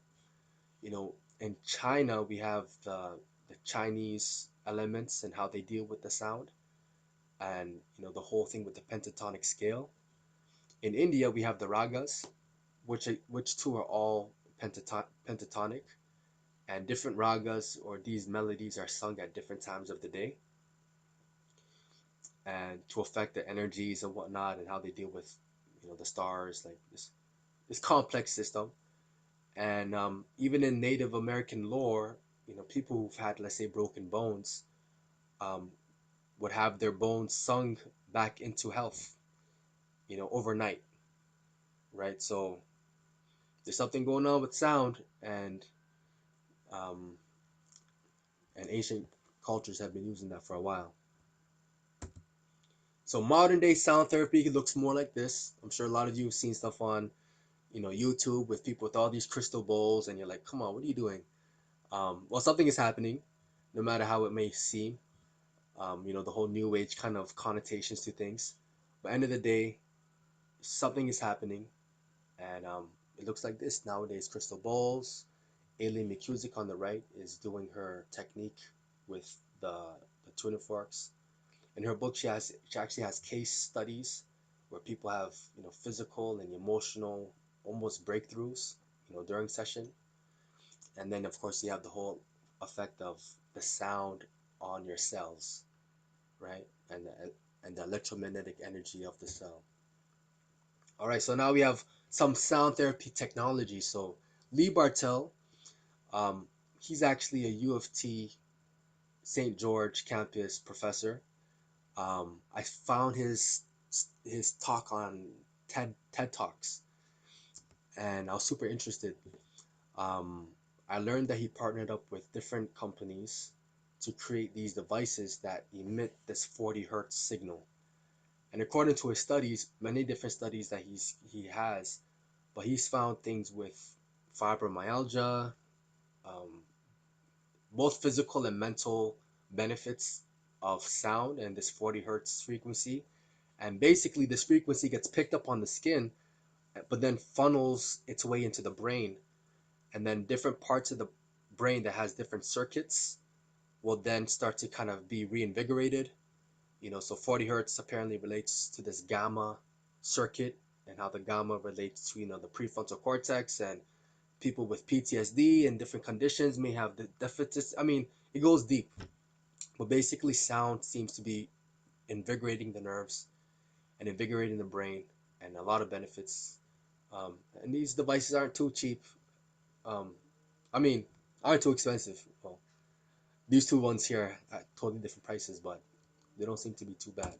In China, we have the Chinese elements and how they deal with the sound, and the whole thing with the pentatonic scale. In India, we have the ragas, which two are all pentatonic, and different ragas or these melodies are sung at different times of the day, and to affect the energies and whatnot, and how they deal with the stars, like this complex system. And even in Native American lore, people who've had, let's say, broken bones, um, would have their bones sung back into health, overnight, right? So there's something going on with sound, um, and ancient cultures have been using that for a while. So modern day sound therapy looks more like this. I'm sure a lot of you have seen stuff on, YouTube with people with all these crystal bowls, and you're like, come on, what are you doing? Well, something is happening, no matter how it may seem. The whole new age kind of connotations to things. But end of the day, something is happening, and it looks like this nowadays. Crystal bowls. Aileen McCusick on the right is doing her technique with the tuning forks. In her book, she actually has case studies where people have physical and emotional almost breakthroughs during session. And then of course you have the whole effect of the sound on your cells, right? And the electromagnetic energy of the cell. All right, so now we have some sound therapy technology. So Lee Bartel, um, he's actually a U of T St. George campus professor. I found his talk on TED Talks, and I was super interested. Um, I learned that he partnered up with different companies to create these devices that emit this 40 hertz signal. And according to his studies, many different studies that he has, but he's found things with fibromyalgia, um, both physical and mental benefits of sound and this 40 hertz frequency. And basically, this frequency gets picked up on the skin, but then funnels its way into the brain. And then different parts of the brain that has different circuits will then start to kind of be reinvigorated. So 40 hertz apparently relates to this gamma circuit, and how the gamma relates to the prefrontal cortex, and people with PTSD and different conditions may have the deficits. I mean, it goes deep, but basically, sound seems to be invigorating the nerves and invigorating the brain, and a lot of benefits. And these devices aren't too cheap. Um, I mean, aren't too expensive. Well, these two ones here at totally different prices, but they don't seem to be too bad.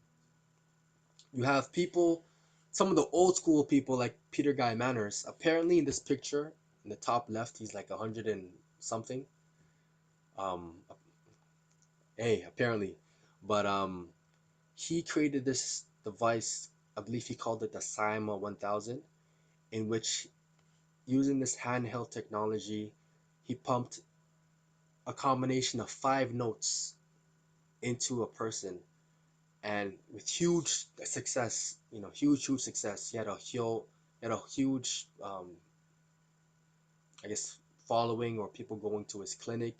You have people, some of the old school people like Peter Guy Manners. Apparently, in this picture, in the top left, he's like 100 and something. Um, hey, apparently, but he created this device. I believe he called it the Saah 1000, in which, using this handheld technology, he pumped a combination of 5 notes into a person, and with huge success, huge success. He had a huge, I guess, following, or people going to his clinic.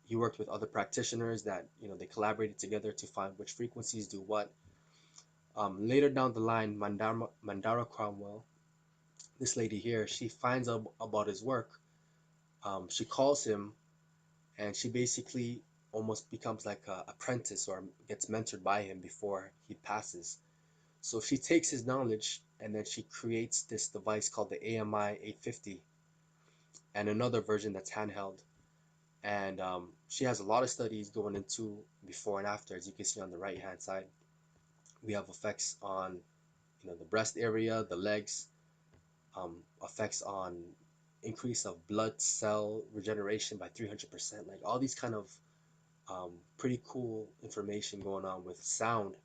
He worked with other practitioners that they collaborated together to find which frequencies do what. Later down the line, Mandara Cromwell, this lady here, she finds out about his work. She calls him, and she basically almost becomes like a apprentice, or gets mentored by him before he passes. So she takes his knowledge, and then she creates this device called the AMI 850, and another version that's handheld. And she has a lot of studies going into before and after, as you can see on the right hand side. We have effects on the breast area, the legs, effects on increase of blood cell regeneration by 300%. Like all these kind of pretty cool information going on with sound.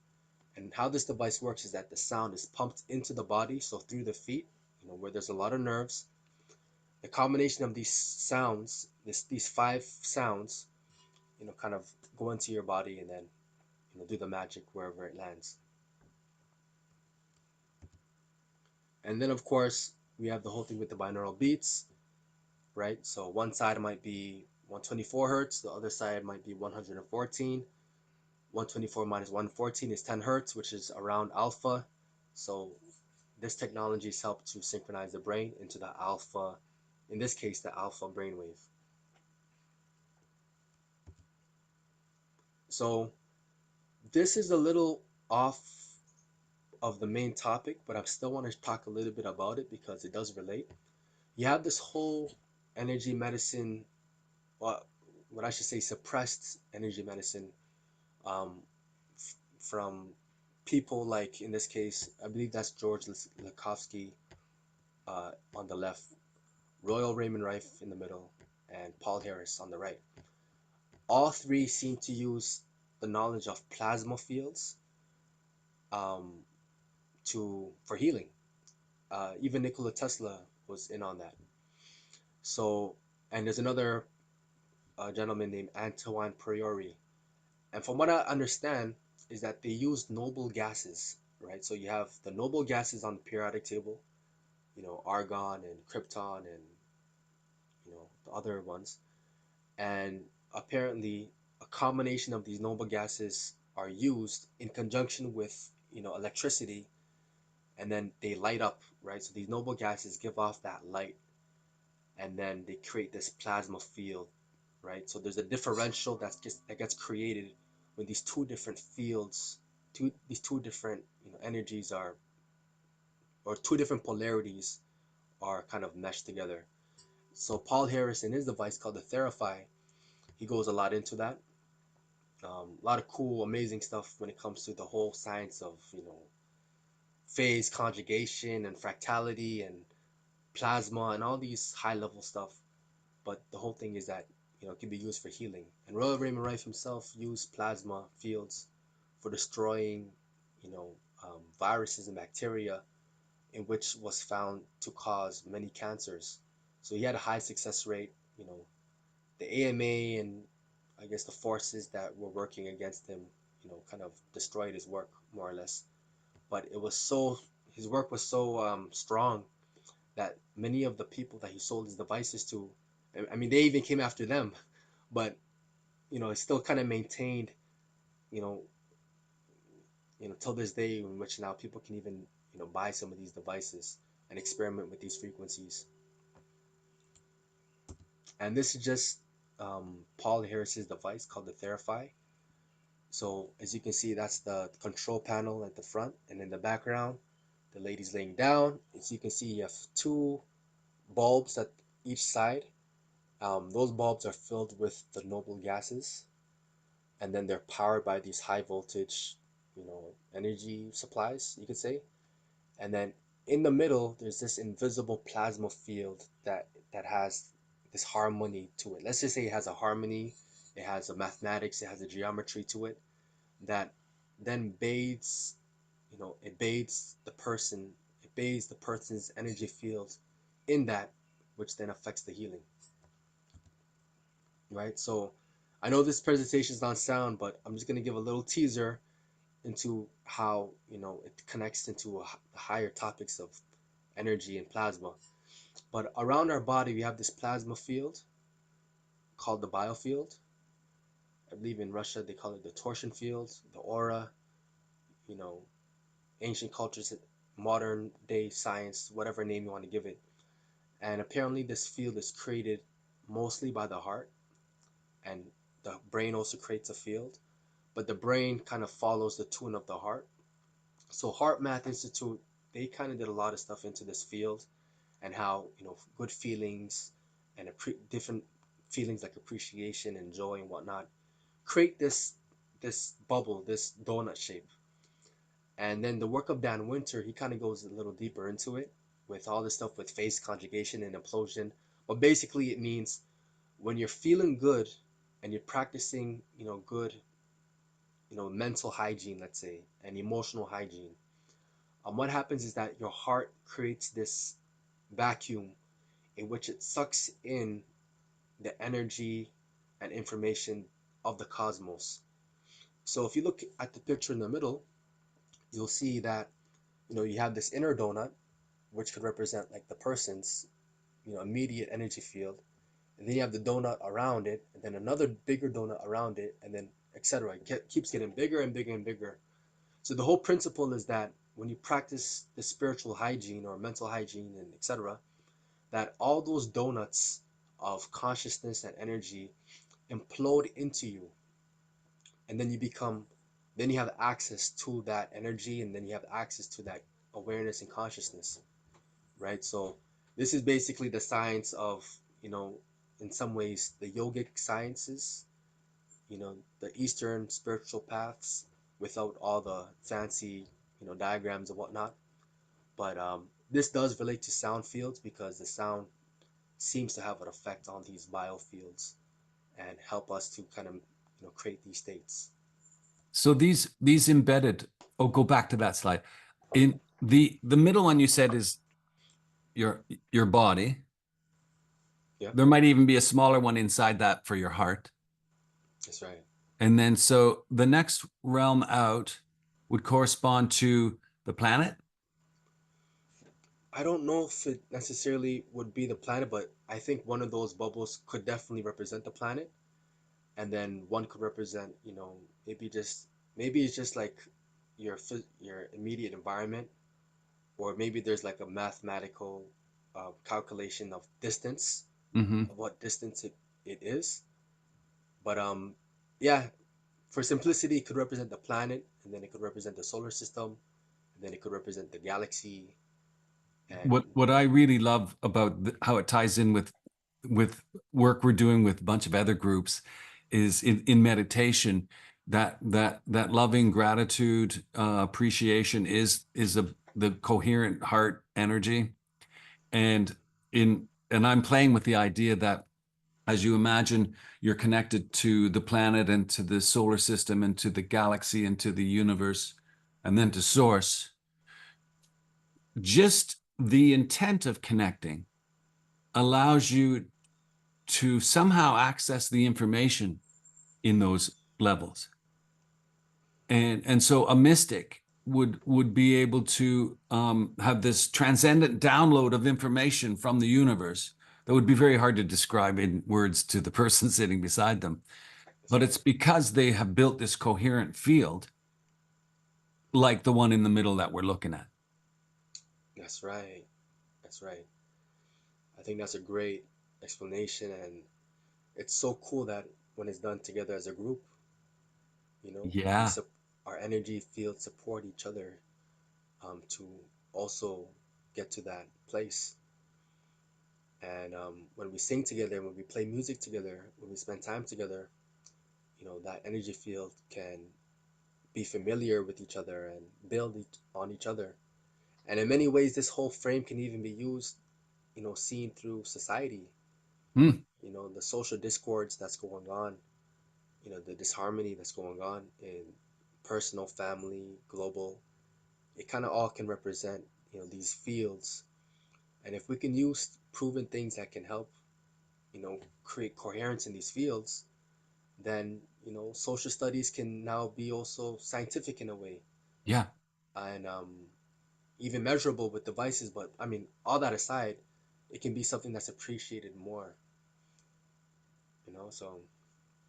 And how this device works is that the sound is pumped into the body, so through the feet, where there's a lot of nerves. The combination of these sounds, these 5 sounds, kind of go into your body, and then do the magic wherever it lands. And then of course we have the whole thing with the binaural beats, right? So one side might be 124 hertz, the other side might be 114. 124 minus 114 is 10 hertz, which is around alpha. So this technology has helped to synchronize the brain into the alpha, in this case, the alpha brainwave. So this is a little off of the main topic, but I still want to talk a little bit about it because it does relate. You have this whole energy medicine, well, what I should say, suppressed energy medicine, um, from people like, in this case, I believe that's George Lakhovsky on the left, Royal Raymond Rife in the middle, and Paul Harris on the right. All three seem to use the knowledge of plasma fields, um, for healing. Even Nikola Tesla was in on that. So, and there's another gentleman named Antoine Priori. And from what I understand, is that they use noble gases, right? So you have the noble gases on the periodic table, argon and krypton and the other ones. And apparently, a combination of these noble gases are used in conjunction with electricity, and then they light up, right? So these noble gases give off that light, and then they create this plasma field, right? So there's a differential that gets created when these two different fields, these two different energies are, or two different polarities are kind of meshed together. So Paul Harris in his device called the Therify, he goes a lot into that. A lot of cool, amazing stuff when it comes to the whole science of phase conjugation and fractality and plasma and all these high level stuff. But the whole thing is that it can be used for healing. And Royal Raymond Rife himself used plasma fields for destroying, viruses and bacteria, in which was found to cause many cancers. So he had a high success rate. The AMA and I guess the forces that were working against him, kind of destroyed his work more or less. But his work was so strong that many of the people that he sold his devices to, I mean, they even came after them, but it still kind of maintained, you know, till this day, in which now people can even buy some of these devices and experiment with these frequencies. And this is just Paul Harris's device called the Therify. So as you can see, that's the control panel at the front, and in the background, the lady's laying down. As you can see, you have two bulbs at each side. Those bulbs are filled with the noble gases, and then they're powered by these high voltage, energy supplies, you could say. And then in the middle, there's this invisible plasma field that has this harmony to it. Let's just say it has a harmony, it has a mathematics, it has a geometry to it that then bathes, it bathes the person, it bathes the person's energy field in that, which then affects the healing, right? So I know this presentation is not sound, but I'm just going to give a little teaser into how, it connects into the higher topics of energy and plasma. But around our body, we have this plasma field called the biofield. I believe in Russia, they call it the torsion field, the aura, you know, ancient cultures, modern day science, whatever name you want to give it. And apparently, this field is created mostly by the heart, and the brain also creates a field, but the brain kind of follows the tune of the heart. So, Heart Math Institute, they kind of did a lot of stuff into this field, and how good feelings and different feelings like appreciation and joy and whatnot create this bubble, this donut shape. And then the work of Dan Winter, he kind of goes a little deeper into it with all this stuff with phase conjugation and implosion. But basically, it means when you're feeling good and you're practicing, good, mental hygiene, let's say, and emotional hygiene. What happens is that your heart creates this vacuum in which it sucks in the energy and information of the cosmos. So if you look at the picture in the middle, you'll see that you have this inner donut, which could represent like the person's, immediate energy field. And then you have the donut around it, and then another bigger donut around it, and then etc. It keeps getting bigger and bigger and bigger. So the whole principle is that when you practice the spiritual hygiene or mental hygiene and etc., that all those donuts of consciousness and energy implode into you, and then you have access to that energy, and then you have access to that awareness and consciousness, right? So this is basically the science of, in some ways, the yogic sciences, the Eastern spiritual paths, without all the fancy, diagrams and whatnot. But this does relate to sound fields because the sound seems to have an effect on these biofields and help us to kind of, create these states. So these embedded, oh, go back to that slide. In the middle one you said is your body. Yeah, There might even be a smaller one inside that for your heart. that's right. And then so the next realm out would correspond to the planet. I don't know if it necessarily would be the planet, but I think one of those bubbles could definitely represent the planet, and then one could represent, maybe it's just like your immediate environment, or maybe there's like a mathematical calculation of distance, Mm-hmm. of what distance it is. But yeah, for simplicity, it could represent the planet, and then it could represent the solar system, and then it could represent the galaxy, and What I really love about how it ties in with work we're doing with a bunch of other groups is in meditation that loving gratitude appreciation is the coherent heart energy and and I'm playing with the idea that as you imagine you're connected to the planet and to the solar system and to the galaxy and to the universe and then to source, just the intent of connecting allows you to somehow access the information in those levels. And so a mystic would be able to have this transcendent download of information from the universe that would be very hard to describe in words to the person sitting beside them. that's But it's right. because they have built this coherent field like the one in the middle that we're looking at. That's right. That's right. I think that's a great explanation, and it's so cool that when it's done together as a group, you know, we Yeah. sup- our energy fields support each other to also get to that place. And when we sing together, when we play music together, when we spend time together, that energy field can be familiar with each other and on each other. And in many ways, this whole frame can even be used, seen through society, Hmm. the social discords that's going on, the disharmony that's going on in personal, family, global. It kind of all can represent, these fields. And if we can use proven things that can help, create coherence in these fields, then, social studies can now be also scientific in a way, Yeah. and even measurable with devices. But I mean, all that aside, it can be something that's appreciated more, so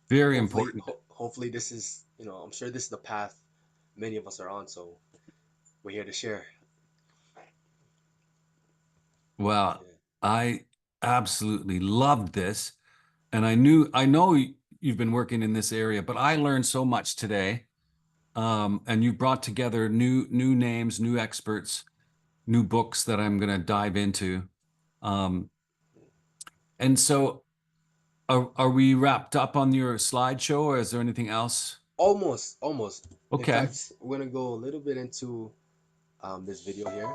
Very hopefully important. hopefully this is, I'm sure this is the path many of us are on, so we're here to share. Well, Yeah. I absolutely loved this. And I know you've been working in this area, but I learned so much today. And you brought together new names, new experts, new books that I'm going to dive into. Um, and so are we wrapped up on your slideshow or is there anything else? Almost. In Okay. fact, we're gonna go a little bit into this video here.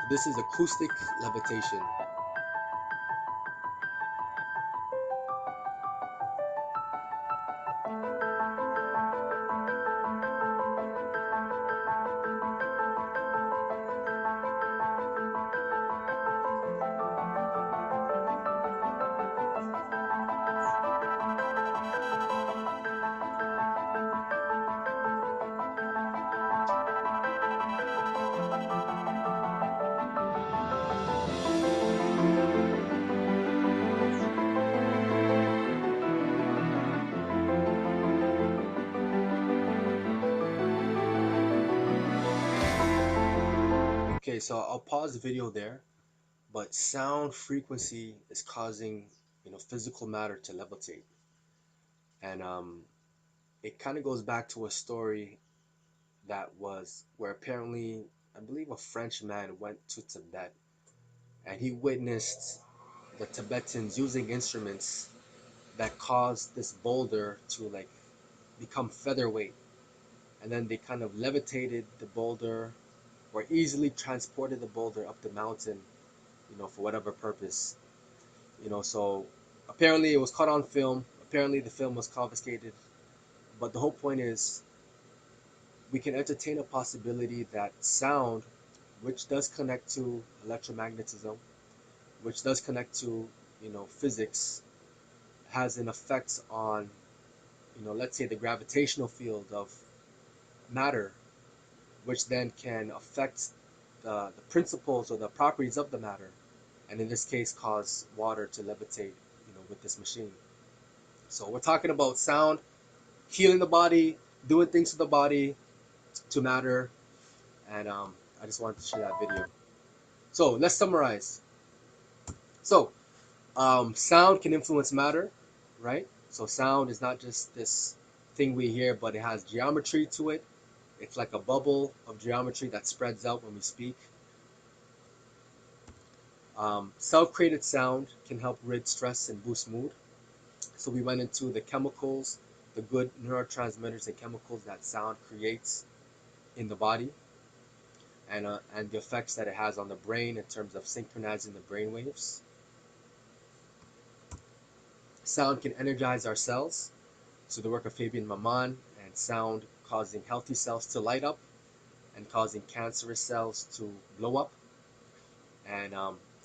This is acoustic levitation. Okay, so I'll pause the video there. But sound frequency is causing, physical matter to levitate, and it kind of goes back to a story that was where apparently I believe a French man went to Tibet, and he witnessed the Tibetans using instruments that caused this boulder to like become featherweight, and then they kind of levitated the boulder or easily transported the boulder up the mountain, for whatever purpose. So apparently it was caught on film. Apparently the film was confiscated. But the whole point is we can entertain a possibility that sound, which does connect to electromagnetism, which does connect to, physics, has an effect on, let's say the gravitational field of matter, which then can affect the principles or the properties of the matter, and in this case cause water to levitate, with this machine. So we're talking about sound healing the body, doing things to the body, to matter, and I just wanted to share that video. So let's summarize. So sound can influence matter, right? So sound is not just this thing we hear, but it has geometry to it. It's like a bubble of geometry that spreads out when we speak. Self-created sound can help rid stress and boost mood. So we went into the chemicals, the good neurotransmitters and chemicals that sound creates in the body, and the effects that it has on the brain in terms of synchronizing the brain waves. Sound can energize our cells. So the work of Fabian Maman, and sound causing healthy cells to light up and causing cancerous cells to blow up. And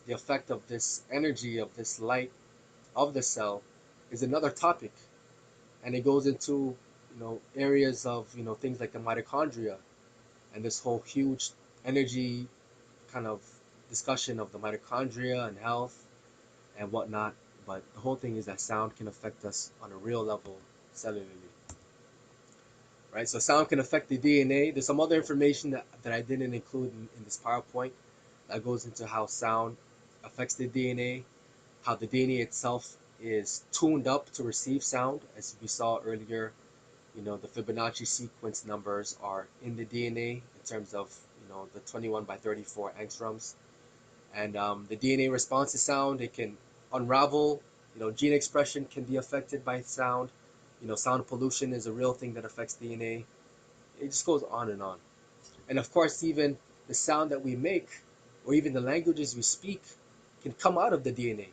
the effect of this energy, of this light of the cell, is another topic. And it goes into, areas of, things like the mitochondria and this whole huge energy kind of discussion of the mitochondria and health and whatnot. But the whole thing is that sound can affect us on a real level cellularly, right? So sound can affect the DNA. There's some other information that I didn't include in this PowerPoint that goes into how sound affects the DNA, how the DNA itself is tuned up to receive sound. As we saw earlier, the Fibonacci sequence numbers are in the DNA in terms of, the 21 by 34 angstroms. And the DNA response to sound, it can unravel. Gene expression can be affected by sound. Sound pollution is a real thing that affects DNA. It just goes on and on. And of course, even the sound that we make, or even the languages we speak, can come out of the DNA,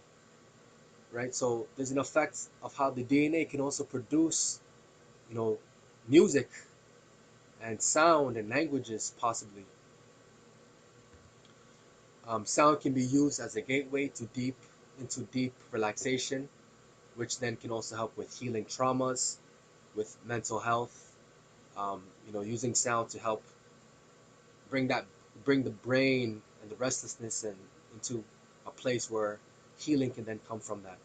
right? So there's an effect of how the DNA can also produce, you know, music and sound and languages possibly. Sound can be used as a gateway into deep relaxation, which then can also help with healing traumas, with mental health. Using sound to help bring that bring the brain and the restlessness and into a place where healing can then come from that,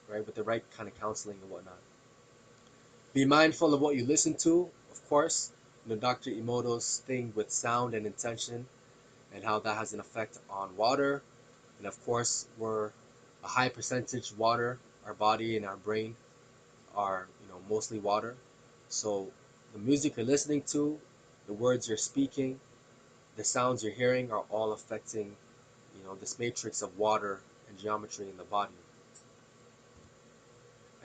right? With the right kind of counseling and whatnot. Be mindful of what you listen to, of course. Dr. Emoto's thing with sound and intention and how that has an effect on water. And of course, we're a high percentage water. Our body and our brain are, mostly water. So the music you're listening to, the words you're speaking, the sounds you're hearing are all affecting, this matrix of water and geometry in the body.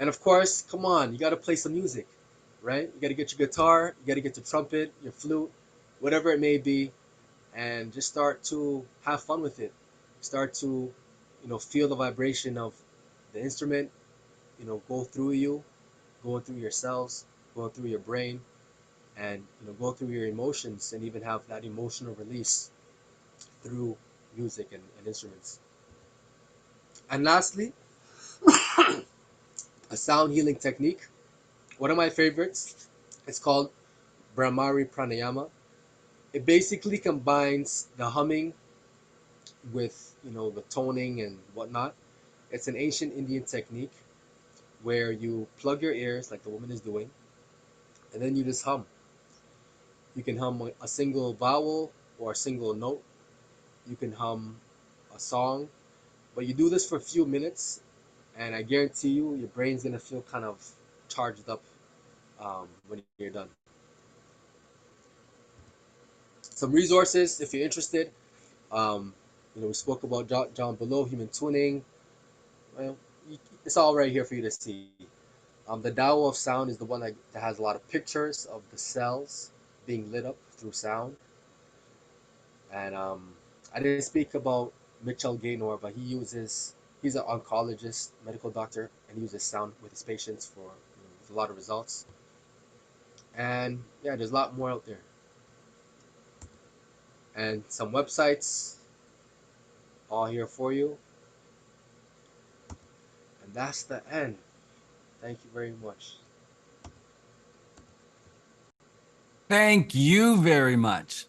And of course, come on, you got to play some music, right? You got to get your guitar, you got to get your trumpet, your flute, whatever it may be, and just start to have fun with it. Start to, feel the vibration of the instrument, go through you, going through your cells, going through your brain, and go through your emotions, and even have that emotional release through music and instruments. And lastly, a sound healing technique. One of my favorites. It's called Brahmari Pranayama. It basically combines the humming with the toning and whatnot. It's an ancient Indian technique where you plug your ears like the woman is doing, and then you just hum. You can hum a single vowel or a single note you can hum a song, but you do this for a few minutes, and I guarantee you, your brain's gonna feel kind of charged up when you're done. Some resources, if you're interested. Um, we spoke about John below, human tuning. Well, it's all right here for you to see. The Tao of Sound is the one that has a lot of pictures of the cells being lit up through sound. And I didn't speak about Mitchell Gaynor, but he's an oncologist, medical doctor, and he uses sound with his patients for with a lot of results. And yeah, there's a lot more out there. And some websites all here for you. And that's the end. Thank you very much. Thank you very much.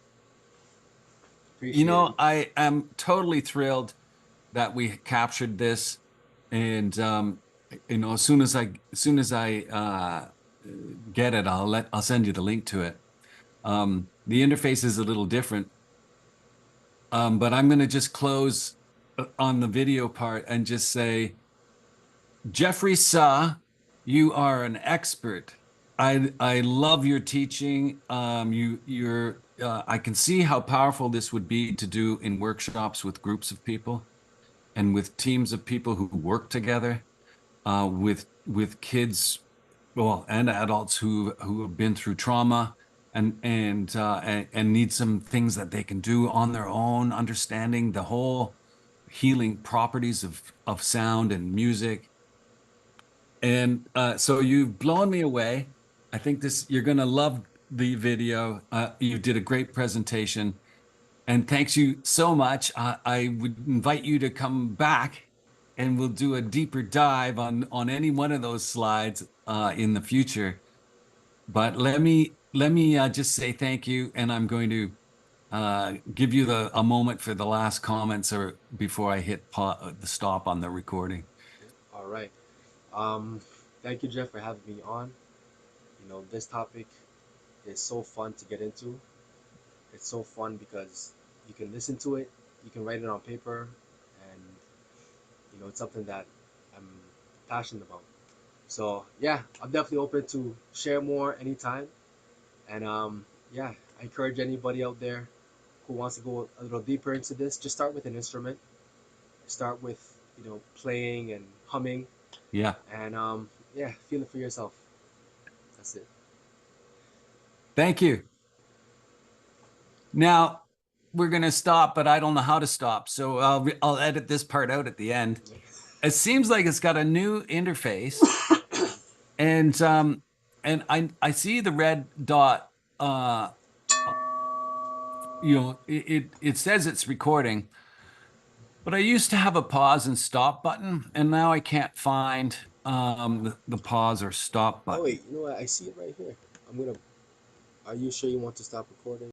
Appreciate it. I am totally thrilled that we captured this, and as soon as I get it, I'll send you the link to it. The interface is a little different, but I'm going to just close on the video part and just say, Jeffrey Saah, you are an expert. I love your teaching. I can see how powerful this would be to do in workshops with groups of people and with teams of people who work together, with kids, well, and adults who have been through trauma and need some things that they can do on their own, understanding the whole healing properties of sound and music. And so you've blown me away. I think you're going to love the video. You did a great presentation. And thanks you so much. I would invite you to come back and we'll do a deeper dive on any one of those slides in the future. But let me just say thank you, and I'm going to give you a moment for the last comments or before I hit the stop on the recording. All right. Um, Thank you, Jeff, for having me on. This topic is so fun to get into. It's so fun because you can listen to it, you can write it on paper, and it's something that I'm passionate about. So yeah, I'm definitely open to share more anytime. And yeah, I encourage anybody out there who wants to go a little deeper into this, just start with an instrument. Start with playing and humming, Yeah. and yeah, feel it for yourself. That's it. Thank you. Now we're going to stop, but I don't know how to stop. So I'll edit this part out at the end. It seems like it's got a new interface, and I see the red dot. Uh, it says it's recording, but I used to have a pause and stop button, and now I can't find the pause or stop Oh button. wait, you know what? I see it right here. I'm gonna. Are you sure you want to stop recording?